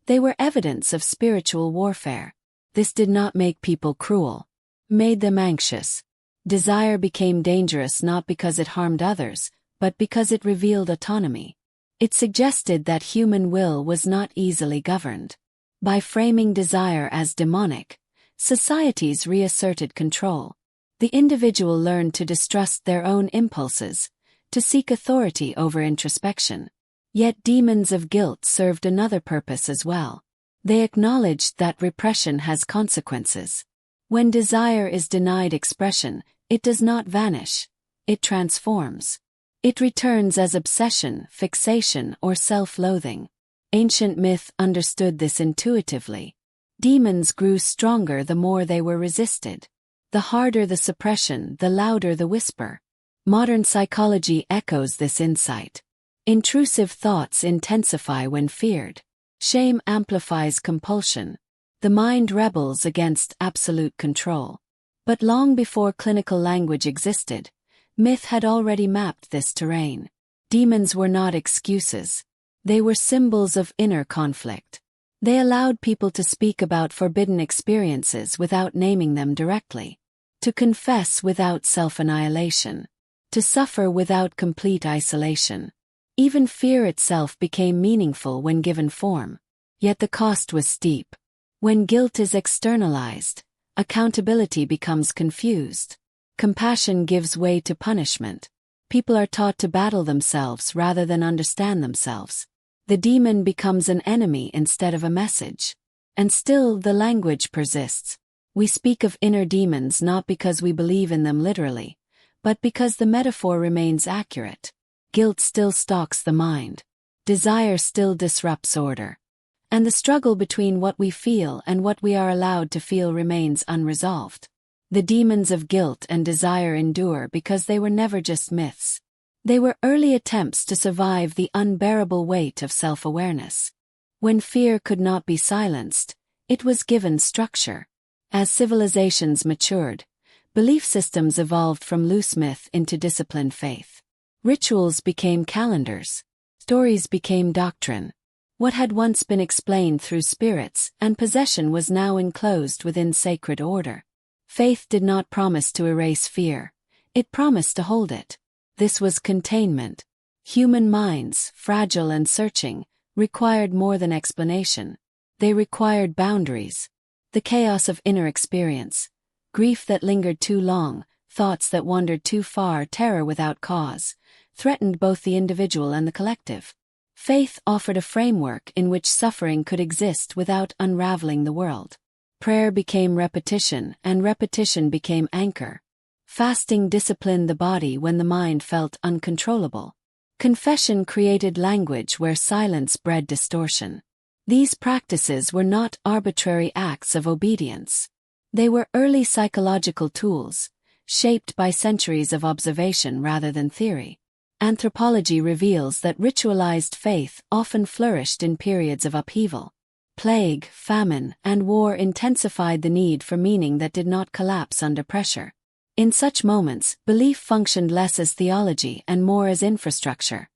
They were evidence of spiritual warfare. This did not make people cruel. Made them anxious. Desire became dangerous not because it harmed others, but because it revealed autonomy. It suggested that human will was not easily governed. By framing desire as demonic, societies reasserted control. The individual learned to distrust their own impulses, to seek authority over introspection. Yet demons of guilt served another purpose as well. They acknowledged that repression has consequences. When desire is denied expression, it does not vanish. It transforms. It returns as obsession, fixation, or self-loathing. Ancient myth understood this intuitively. Demons grew stronger the more they were resisted. The harder the suppression, the louder the whisper. Modern psychology echoes this insight. Intrusive thoughts intensify when feared. Shame amplifies compulsion. The mind rebels against absolute control. But long before clinical language existed, myth had already mapped this terrain. Demons were not excuses. They were symbols of inner conflict. They allowed people to speak about forbidden experiences without naming them directly, to confess without self-annihilation, to suffer without complete isolation. Even fear itself became meaningful when given form. Yet the cost was steep. When guilt is externalized, accountability becomes confused. Compassion gives way to punishment. People are taught to battle themselves rather than understand themselves. The demon becomes an enemy instead of a message. And still the language persists. We speak of inner demons not because we believe in them literally, but because the metaphor remains accurate. Guilt still stalks the mind. Desire still disrupts order. And the struggle between what we feel and what we are allowed to feel remains unresolved. The demons of guilt and desire endure because they were never just myths. They were early attempts to survive the unbearable weight of self-awareness. When fear could not be silenced, it was given structure. As civilizations matured, belief systems evolved from loose myth into disciplined faith. Rituals became calendars. Stories became doctrine. What had once been explained through spirits and possession was now enclosed within sacred order. Faith did not promise to erase fear. It promised to hold it. This was containment. Human minds, fragile and searching, required more than explanation. They required boundaries. The chaos of inner experience, grief that lingered too long, thoughts that wandered too far, terror without cause, threatened both the individual and the collective. Faith offered a framework in which suffering could exist without unraveling the world. Prayer became repetition, and repetition became anchor. Fasting disciplined the body when the mind felt uncontrollable. Confession created language where silence bred distortion. These practices were not arbitrary acts of obedience. They were early psychological tools, shaped by centuries of observation rather than theory. Anthropology reveals that ritualized faith often flourished in periods of upheaval. Plague, famine, and war intensified the need for meaning that did not collapse under pressure. In such moments, belief functioned less as theology and more as infrastructure,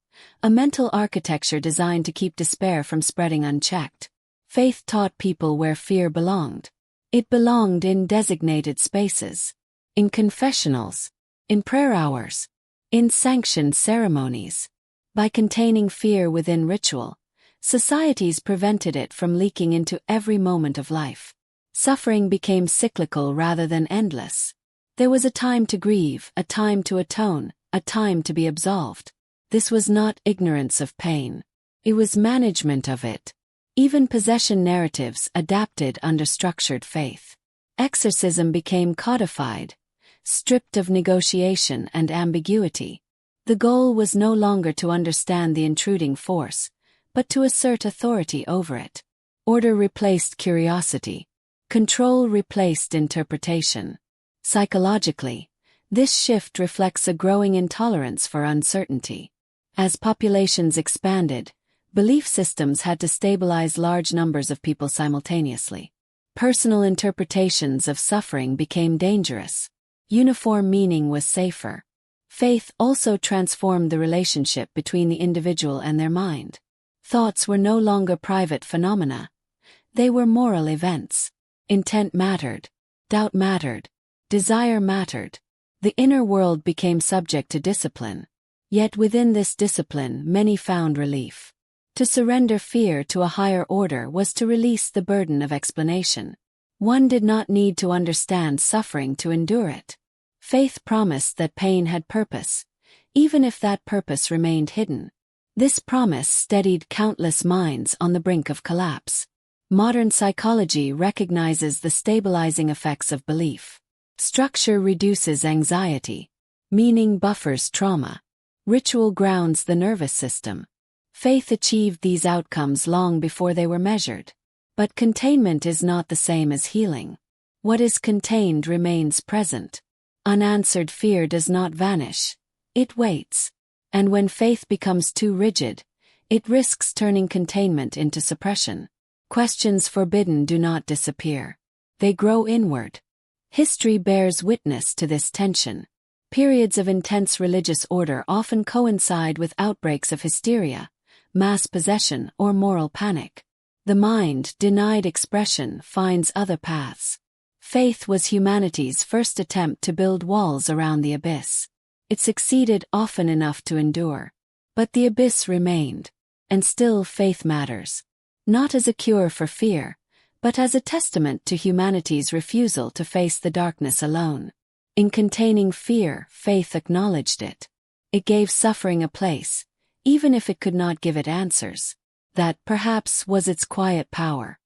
a mental architecture designed to keep despair from spreading unchecked. Faith taught people where fear belonged. It belonged in designated spaces, in confessionals, in prayer hours, in sanctioned ceremonies. By containing fear within ritual, societies prevented it from leaking into every moment of life. Suffering became cyclical rather than endless. There was a time to grieve, a time to atone, a time to be absolved. This was not ignorance of pain. It was management of it. Even possession narratives adapted under structured faith. Exorcism became codified, stripped of negotiation and ambiguity. The goal was no longer to understand the intruding force, but to assert authority over it. Order replaced curiosity. Control replaced interpretation. Psychologically, this shift reflects a growing intolerance for uncertainty. As populations expanded, belief systems had to stabilize large numbers of people simultaneously. Personal interpretations of suffering became dangerous. Uniform meaning was safer. Faith also transformed the relationship between the individual and their mind. Thoughts were no longer private phenomena. They were moral events. Intent mattered. Doubt mattered. Desire mattered. The inner world became subject to discipline. Yet within this discipline many found relief. To surrender fear to a higher order was to release the burden of explanation. One did not need to understand suffering to endure it. Faith promised that pain had purpose, even if that purpose remained hidden. This promise steadied countless minds on the brink of collapse. Modern psychology recognizes the stabilizing effects of belief. Structure reduces anxiety. Meaning buffers trauma. Ritual grounds the nervous system. Faith achieved these outcomes long before they were measured. But containment is not the same as healing. What is contained remains present. Unanswered fear does not vanish. It waits. And when faith becomes too rigid, it risks turning containment into suppression. Questions forbidden do not disappear. They grow inward. History bears witness to this tension. Periods of intense religious order often coincide with outbreaks of hysteria, mass possession, or moral panic. The mind, denied expression, finds other paths. Faith was humanity's first attempt to build walls around the abyss. It succeeded often enough to endure. But the abyss remained. And still faith matters. Not as a cure for fear, but as a testament to humanity's refusal to face the darkness alone. In containing fear, faith acknowledged it. It gave suffering a place, even if it could not give it answers. That, perhaps, was its quiet power.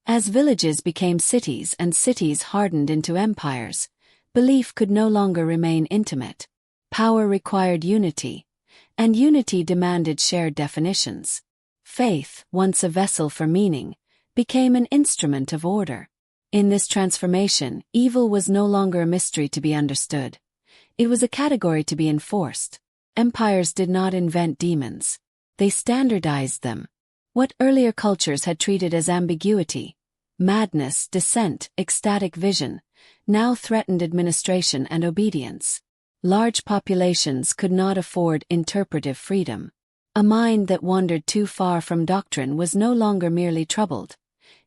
As villages became cities and cities hardened into empires, belief could no longer remain intimate. Power required unity, and unity demanded shared definitions. Faith, once a vessel for meaning, became an instrument of order. In this transformation, evil was no longer a mystery to be understood. It was a category to be enforced. Empires did not invent demons. They standardized them. What earlier cultures had treated as ambiguity, madness, dissent, ecstatic vision, now threatened administration and obedience. Large populations could not afford interpretive freedom. A mind that wandered too far from doctrine was no longer merely troubled.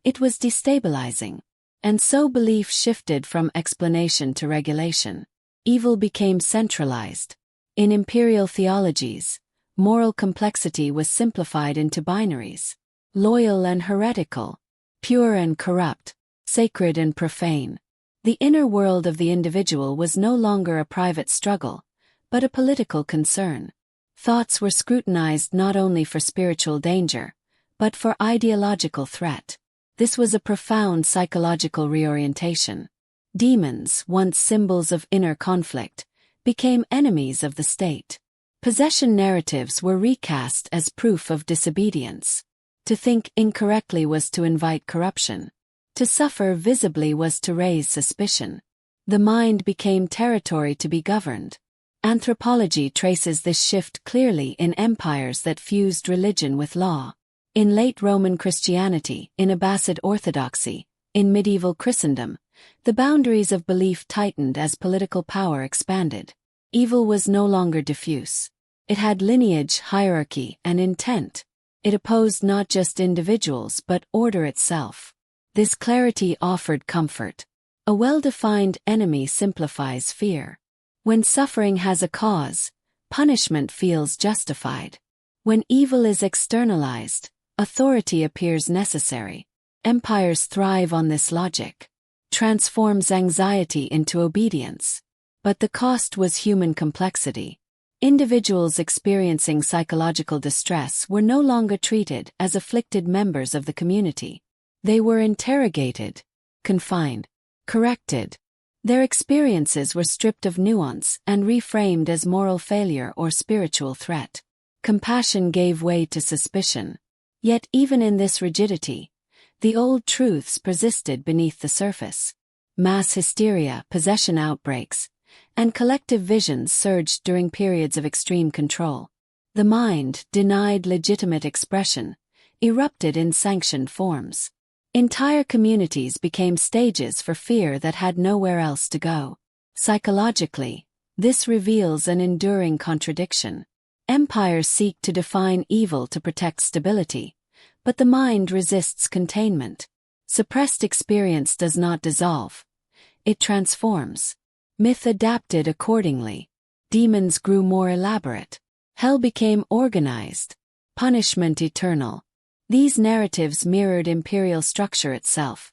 It was destabilizing. And so belief shifted from explanation to regulation. Evil became centralized. In imperial theologies, moral complexity was simplified into binaries: loyal and heretical, pure and corrupt, sacred and profane. The inner world of the individual was no longer a private struggle, but a political concern. Thoughts were scrutinized not only for spiritual danger, but for ideological threat. This was a profound psychological reorientation. Demons, once symbols of inner conflict, became enemies of the state. Possession narratives were recast as proof of disobedience. To think incorrectly was to invite corruption. To suffer visibly was to raise suspicion. The mind became territory to be governed. Anthropology traces this shift clearly in empires that fused religion with law. In late Roman Christianity, in Abbasid Orthodoxy, in medieval Christendom, the boundaries of belief tightened as political power expanded. Evil was no longer diffuse. It had lineage, hierarchy, and intent. It opposed not just individuals but order itself. This clarity offered comfort. A well-defined enemy simplifies fear. When suffering has a cause, punishment feels justified. When evil is externalized, authority appears necessary. Empires thrive on this logic. Transforms anxiety into obedience. But the cost was human complexity. Individuals experiencing psychological distress were no longer treated as afflicted members of the community. They were interrogated, confined, corrected. Their experiences were stripped of nuance and reframed as moral failure or spiritual threat. Compassion gave way to suspicion. Yet even in this rigidity, the old truths persisted beneath the surface. Mass hysteria, possession outbreaks, and collective visions surged during periods of extreme control. The mind, denied legitimate expression, erupted in sanctioned forms. Entire communities became stages for fear that had nowhere else to go. Psychologically, this reveals an enduring contradiction. Empires seek to define evil to protect stability, but the mind resists containment. Suppressed experience does not dissolve. It transforms. Myth adapted accordingly. Demons grew more elaborate. Hell became organized. Punishment eternal. These narratives mirrored imperial structure itself.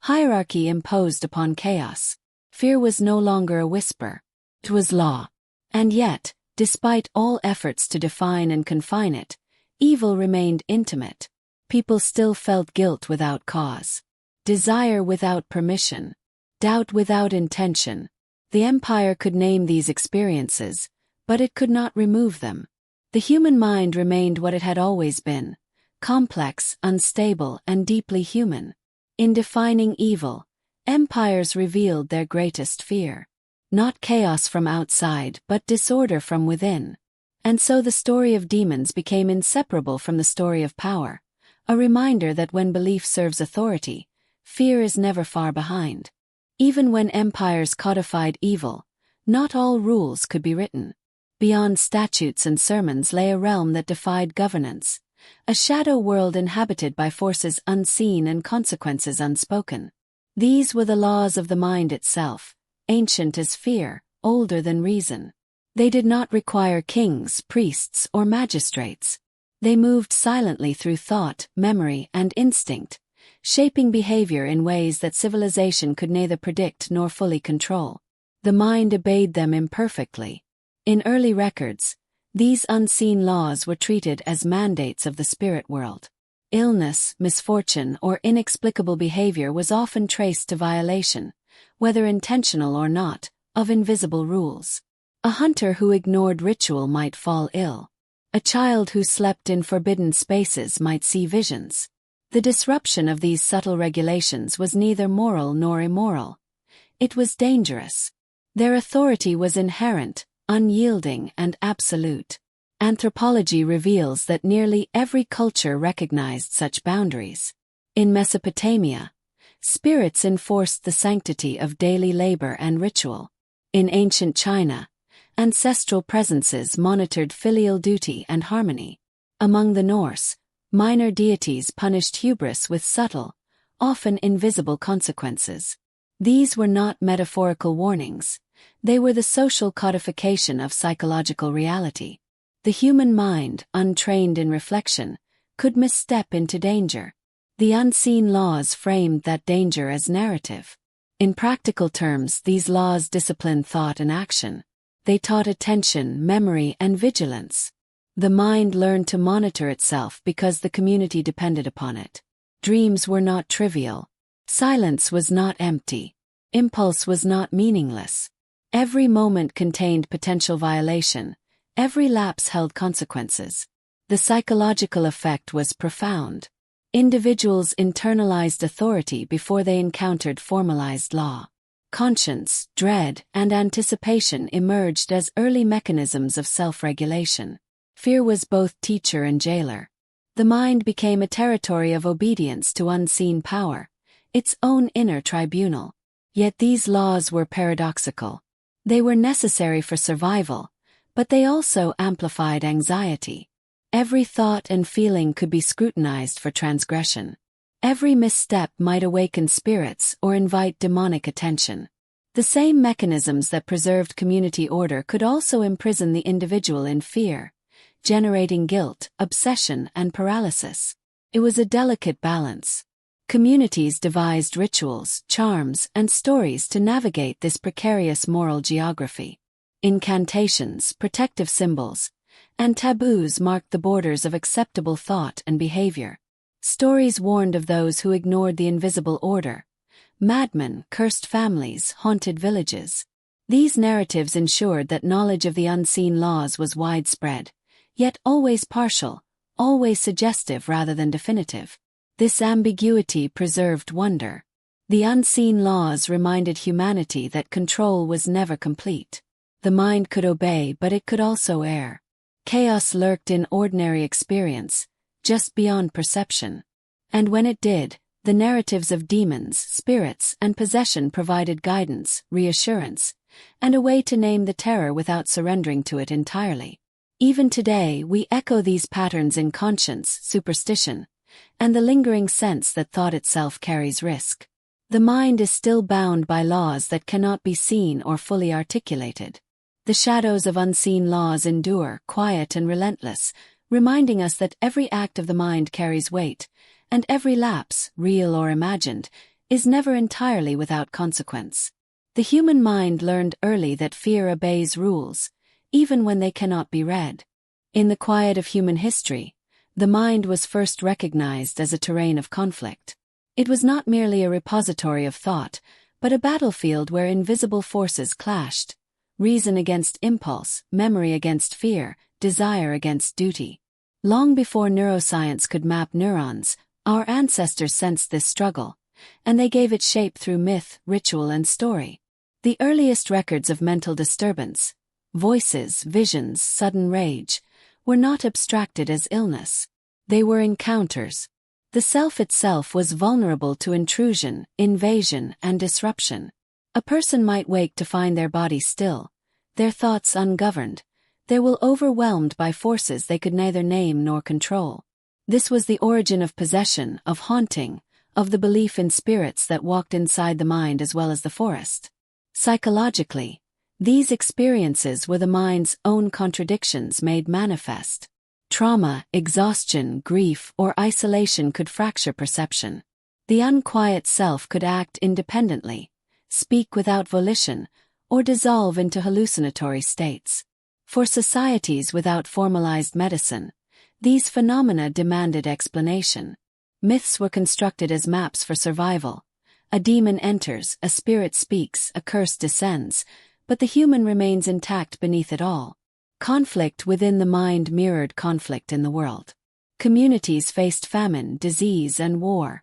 Hierarchy imposed upon chaos. Fear was no longer a whisper. It was law. And yet, despite all efforts to define and confine it, evil remained intimate. People still felt guilt without cause, desire without permission, doubt without intention. The empire could name these experiences, but it could not remove them. The human mind remained what it had always been: complex, unstable, and deeply human. In defining evil, empires revealed their greatest fear. Not chaos from outside, but disorder from within. And so the story of demons became inseparable from the story of power, a reminder that when belief serves authority, fear is never far behind. Even when empires codified evil, not all rules could be written. Beyond statutes and sermons lay a realm that defied governance, a shadow world inhabited by forces unseen and consequences unspoken. These were the laws of the mind itself, ancient as fear, older than reason. They did not require kings, priests, or magistrates. They moved silently through thought, memory, and instinct, shaping behavior in ways that civilization could neither predict nor fully control. The mind obeyed them imperfectly. In early records, these unseen laws were treated as mandates of the spirit world. Illness, misfortune, or inexplicable behavior was often traced to violation, whether intentional or not, of invisible rules. A hunter who ignored ritual might fall ill. A child who slept in forbidden spaces might see visions. The disruption of these subtle regulations was neither moral nor immoral. It was dangerous. Their authority was inherent, unyielding, and absolute. Anthropology reveals that nearly every culture recognized such boundaries. In Mesopotamia, spirits enforced the sanctity of daily labor and ritual. In ancient China, ancestral presences monitored filial duty and harmony. Among the Norse, minor deities punished hubris with subtle, often invisible consequences. These were not metaphorical warnings. They were the social codification of psychological reality. The human mind, untrained in reflection, could misstep into danger. The unseen laws framed that danger as narrative. In practical terms, these laws disciplined thought and action. They taught attention, memory, and vigilance. The mind learned to monitor itself because the community depended upon it. Dreams were not trivial. Silence was not empty. Impulse was not meaningless. Every moment contained potential violation. Every lapse held consequences. The psychological effect was profound. Individuals internalized authority before they encountered formalized law. Conscience, dread, and anticipation emerged as early mechanisms of self-regulation. Fear was both teacher and jailer. The mind became a territory of obedience to unseen power, its own inner tribunal. Yet these laws were paradoxical. They were necessary for survival, but they also amplified anxiety. Every thought and feeling could be scrutinized for transgression. Every misstep might awaken spirits or invite demonic attention. The same mechanisms that preserved community order could also imprison the individual in fear, generating guilt, obsession, and paralysis. It was a delicate balance. Communities devised rituals, charms, and stories to navigate this precarious moral geography. Incantations, protective symbols, and taboos marked the borders of acceptable thought and behavior. Stories warned of those who ignored the invisible order. Madmen, cursed families, haunted villages. These narratives ensured that knowledge of the unseen laws was widespread, yet always partial, always suggestive rather than definitive. This ambiguity preserved wonder. The unseen laws reminded humanity that control was never complete. The mind could obey, but it could also err. Chaos lurked in ordinary experience, just beyond perception. And when it did, the narratives of demons, spirits, and possession provided guidance, reassurance, and a way to name the terror without surrendering to it entirely. Even today, we echo these patterns in conscience, superstition, and the lingering sense that thought itself carries risk. The mind is still bound by laws that cannot be seen or fully articulated. The shadows of unseen laws endure, quiet and relentless, reminding us that every act of the mind carries weight, and every lapse, real or imagined, is never entirely without consequence. The human mind learned early that fear obeys rules, even when they cannot be read. In the quiet of human history, the mind was first recognized as a terrain of conflict. It was not merely a repository of thought, but a battlefield where invisible forces clashed. Reason against impulse, memory against fear, desire against duty. Long before neuroscience could map neurons, our ancestors sensed this struggle, and they gave it shape through myth, ritual, and story. The earliest records of mental disturbance, voices, visions, sudden rage, were not abstracted as illness. They were encounters. The self itself was vulnerable to intrusion, invasion, and disruption. A person might wake to find their body still, their thoughts ungoverned, their will overwhelmed by forces they could neither name nor control. This was the origin of possession, of haunting, of the belief in spirits that walked inside the mind as well as the forest. Psychologically, these experiences were the mind's own contradictions made manifest. Trauma, exhaustion, grief, or isolation could fracture perception. The unquiet self could act independently, speak without volition, or dissolve into hallucinatory states. For societies without formalized medicine, these phenomena demanded explanation. Myths were constructed as maps for survival. A demon enters, a spirit speaks, a curse descends, but the human remains intact beneath it all. Conflict within the mind mirrored conflict in the world. Communities faced famine, disease, and war.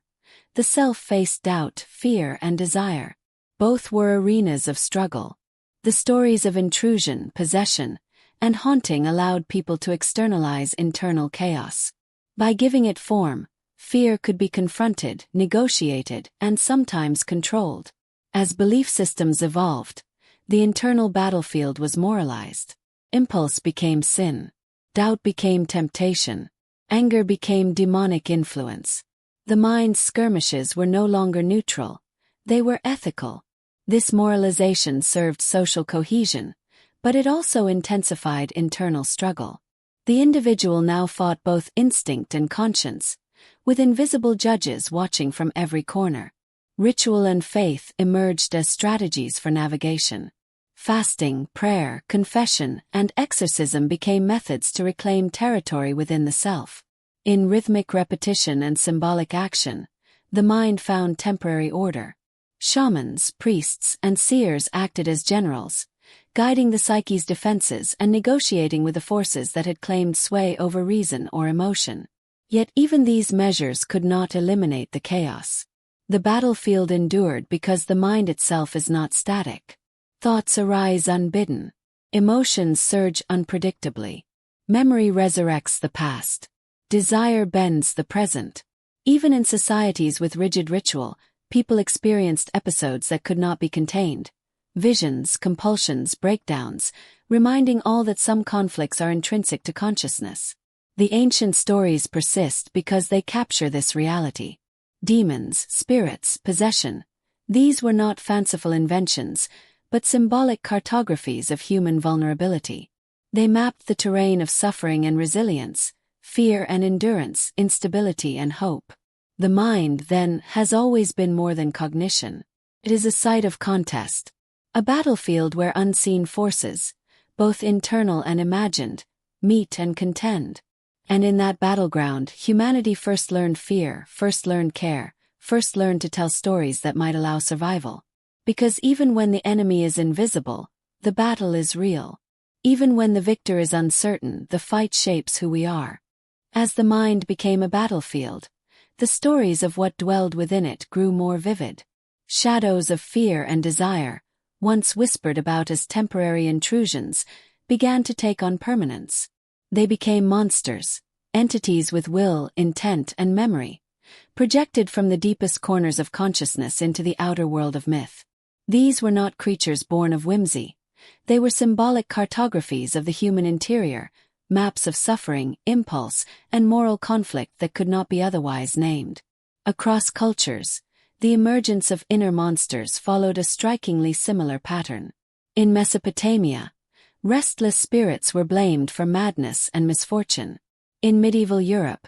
The self faced doubt, fear, and desire. Both were arenas of struggle. The stories of intrusion, possession, and haunting allowed people to externalize internal chaos. By giving it form, fear could be confronted, negotiated, and sometimes controlled. As belief systems evolved, the internal battlefield was moralized. Impulse became sin. Doubt became temptation. Anger became demonic influence. The mind's skirmishes were no longer neutral. They were ethical. This moralization served social cohesion, but it also intensified internal struggle. The individual now fought both instinct and conscience, with invisible judges watching from every corner. Ritual and faith emerged as strategies for navigation. Fasting, prayer, confession, and exorcism became methods to reclaim territory within the self. In rhythmic repetition and symbolic action, the mind found temporary order. Shamans, priests, and seers acted as generals, guiding the psyche's defenses and negotiating with the forces that had claimed sway over reason or emotion. Yet even these measures could not eliminate the chaos. The battlefield endured because the mind itself is not static. Thoughts arise unbidden. Emotions surge unpredictably. Memory resurrects the past. Desire bends the present. Even in societies with rigid ritual, people experienced episodes that could not be contained. Visions, compulsions, breakdowns, reminding all that some conflicts are intrinsic to consciousness. The ancient stories persist because they capture this reality. Demons, spirits, possession. These were not fanciful inventions, but symbolic cartographies of human vulnerability. They mapped the terrain of suffering and resilience, fear and endurance, instability and hope. The mind, then, has always been more than cognition. It is a site of contest, a battlefield where unseen forces, both internal and imagined, meet and contend. And in that battleground, humanity first learned fear, first learned care, first learned to tell stories that might allow survival. Because even when the enemy is invisible, the battle is real. Even when the victor is uncertain, the fight shapes who we are. As the mind became a battlefield, the stories of what dwelled within it grew more vivid. Shadows of fear and desire, once whispered about as temporary intrusions, began to take on permanence. They became monsters, entities with will, intent, and memory, projected from the deepest corners of consciousness into the outer world of myth. These were not creatures born of whimsy. They were symbolic cartographies of the human interior, maps of suffering, impulse, and moral conflict that could not be otherwise named. Across cultures, the emergence of inner monsters followed a strikingly similar pattern. In Mesopotamia, restless spirits were blamed for madness and misfortune. In medieval Europe,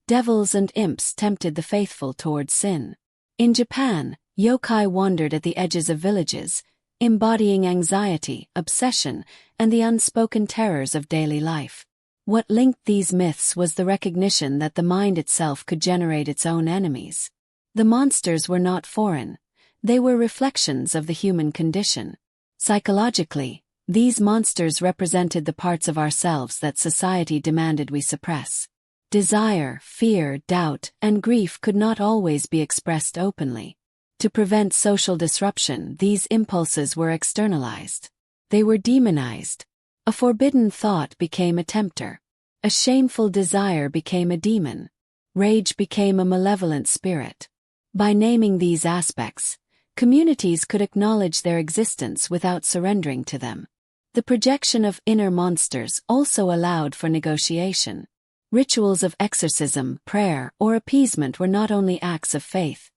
devils and imps tempted the faithful toward sin. In Japan, yokai wandered at the edges of villages, embodying anxiety, obsession, and the unspoken terrors of daily life. What linked these myths was the recognition that the mind itself could generate its own enemies. The monsters were not foreign. They were reflections of the human condition. Psychologically, these monsters represented the parts of ourselves that society demanded we suppress. Desire, fear, doubt, and grief could not always be expressed openly. To prevent social disruption, these impulses were externalized. They were demonized. A forbidden thought became a tempter. A shameful desire became a demon. Rage became a malevolent spirit. By naming these aspects, communities could acknowledge their existence without surrendering to them. The projection of inner monsters also allowed for negotiation. Rituals of exorcism, prayer, or appeasement were not only acts of faith.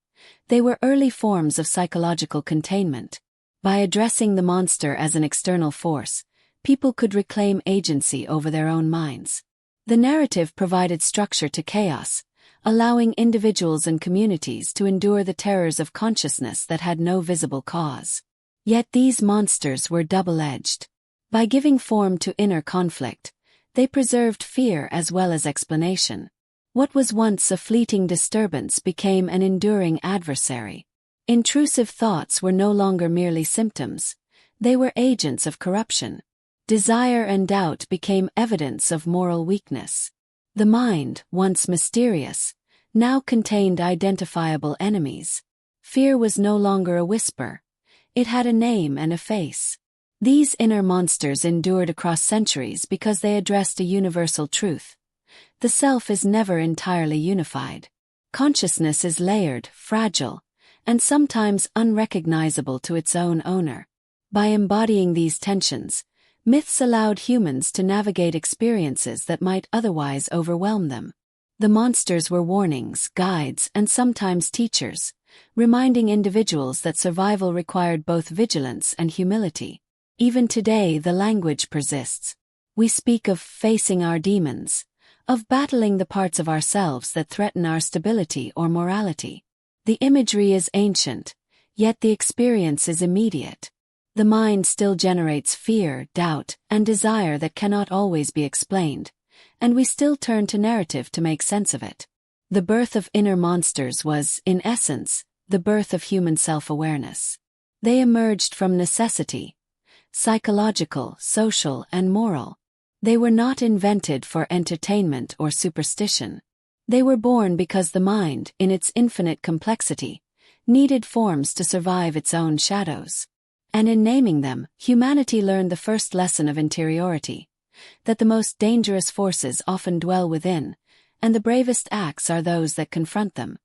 They were early forms of psychological containment. By addressing the monster as an external force, people could reclaim agency over their own minds. The narrative provided structure to chaos, allowing individuals and communities to endure the terrors of consciousness that had no visible cause. Yet these monsters were double-edged. By giving form to inner conflict, they preserved fear as well as explanation. What was once a fleeting disturbance became an enduring adversary. Intrusive thoughts were no longer merely symptoms, they were agents of corruption. Desire and doubt became evidence of moral weakness. The mind, once mysterious, now contained identifiable enemies. Fear was no longer a whisper. It had a name and a face. These inner monsters endured across centuries because they addressed a universal truth. The self is never entirely unified. Consciousness is layered, fragile, and sometimes unrecognizable to its own owner. By embodying these tensions, myths allowed humans to navigate experiences that might otherwise overwhelm them. The monsters were warnings, guides, and sometimes teachers, reminding individuals that survival required both vigilance and humility. Even today, the language persists. We speak of facing our demons, of battling the parts of ourselves that threaten our stability or morality. The imagery is ancient, yet the experience is immediate. The mind still generates fear, doubt, and desire that cannot always be explained, and we still turn to narrative to make sense of it. The birth of inner monsters was, in essence, the birth of human self-awareness. They emerged from necessity, psychological, social, and moral. They were not invented for entertainment or superstition. They were born because the mind, in its infinite complexity, needed forms to survive its own shadows. And in naming them, humanity learned the first lesson of interiority, that the most dangerous forces often dwell within, and the bravest acts are those that confront them.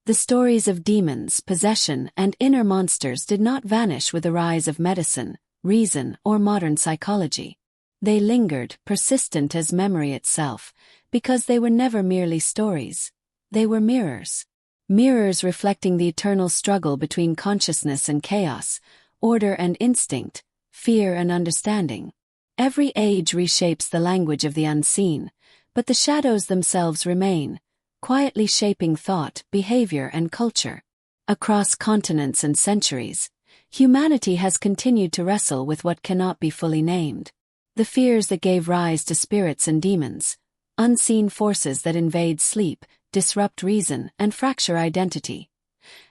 The stories of demons, possession, and inner monsters did not vanish with the rise of medicine, reason, or modern psychology. They lingered, persistent as memory itself, because they were never merely stories. They were mirrors. Mirrors reflecting the eternal struggle between consciousness and chaos, order and instinct, fear and understanding. Every age reshapes the language of the unseen, but the shadows themselves remain, quietly shaping thought, behavior, and culture. Across continents and centuries, humanity has continued to wrestle with what cannot be fully named. The fears that gave rise to spirits and demons, unseen forces that invade sleep, disrupt reason, and fracture identity,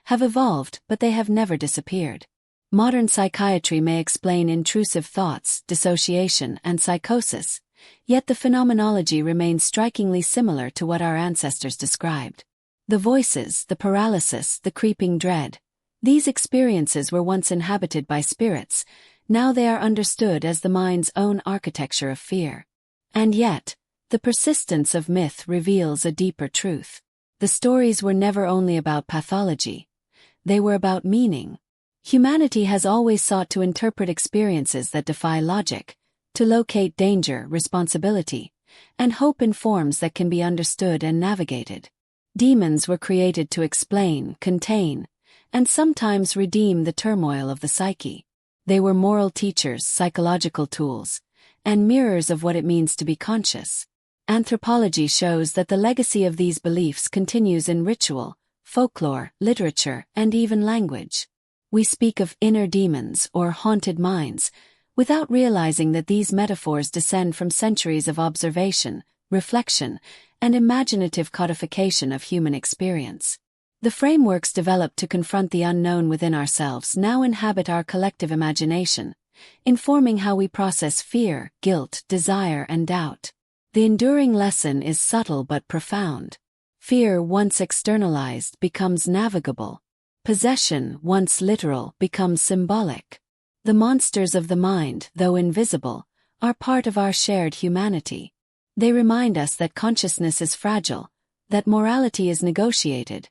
have evolved, but they have never disappeared. Modern psychiatry may explain intrusive thoughts, dissociation, and psychosis, yet the phenomenology remains strikingly similar to what our ancestors described. The voices, the paralysis, the creeping dread. These experiences were once inhabited by spirits, now they are understood as the mind's own architecture of fear. And yet, the persistence of myth reveals a deeper truth. The stories were never only about pathology. They were about meaning. Humanity has always sought to interpret experiences that defy logic, to locate danger, responsibility, and hope in forms that can be understood and navigated. Demons were created to explain, contain, and sometimes redeem the turmoil of the psyche. They were moral teachers, psychological tools, and mirrors of what it means to be conscious. Anthropology shows that the legacy of these beliefs continues in ritual, folklore, literature, and even language. We speak of inner demons or haunted minds, without realizing that these metaphors descend from centuries of observation, reflection, and imaginative codification of human experience. The frameworks developed to confront the unknown within ourselves now inhabit our collective imagination, informing how we process fear, guilt, desire, and doubt. The enduring lesson is subtle but profound. Fear, once externalized, becomes navigable. Possession, once literal, becomes symbolic. The monsters of the mind, though invisible, are part of our shared humanity. They remind us that consciousness is fragile, that morality is negotiated,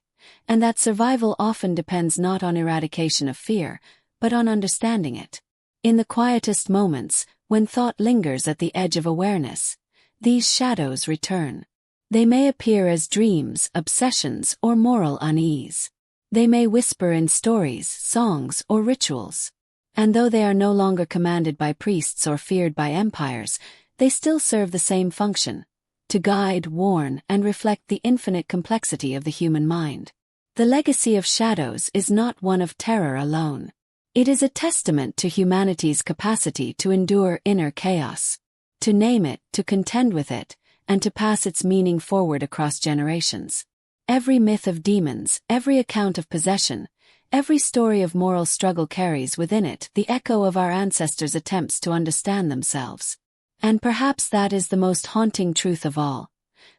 and that survival often depends not on eradication of fear, but on understanding it. In the quietest moments, when thought lingers at the edge of awareness, these shadows return. They may appear as dreams, obsessions, or moral unease. They may whisper in stories, songs, or rituals. And though they are no longer commanded by priests or feared by empires, they still serve the same function: to guide, warn, and reflect the infinite complexity of the human mind. The legacy of shadows is not one of terror alone. It is a testament to humanity's capacity to endure inner chaos, to name it, to contend with it, and to pass its meaning forward across generations. Every myth of demons, every account of possession, every story of moral struggle carries within it the echo of our ancestors' attempts to understand themselves. And perhaps that is the most haunting truth of all.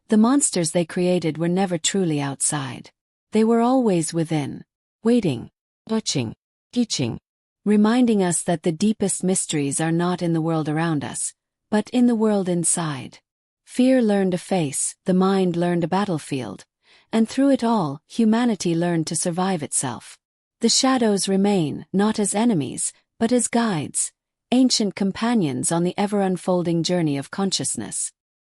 The monsters they created were never truly outside. They were always within, waiting, watching, teaching, reminding us that the deepest mysteries are not in the world around us, but in the world inside. Fear learned a face, the mind learned a battlefield, and through it all, humanity learned to survive itself. The shadows remain, not as enemies, but as guides, ancient companions on the ever-unfolding journey of consciousness.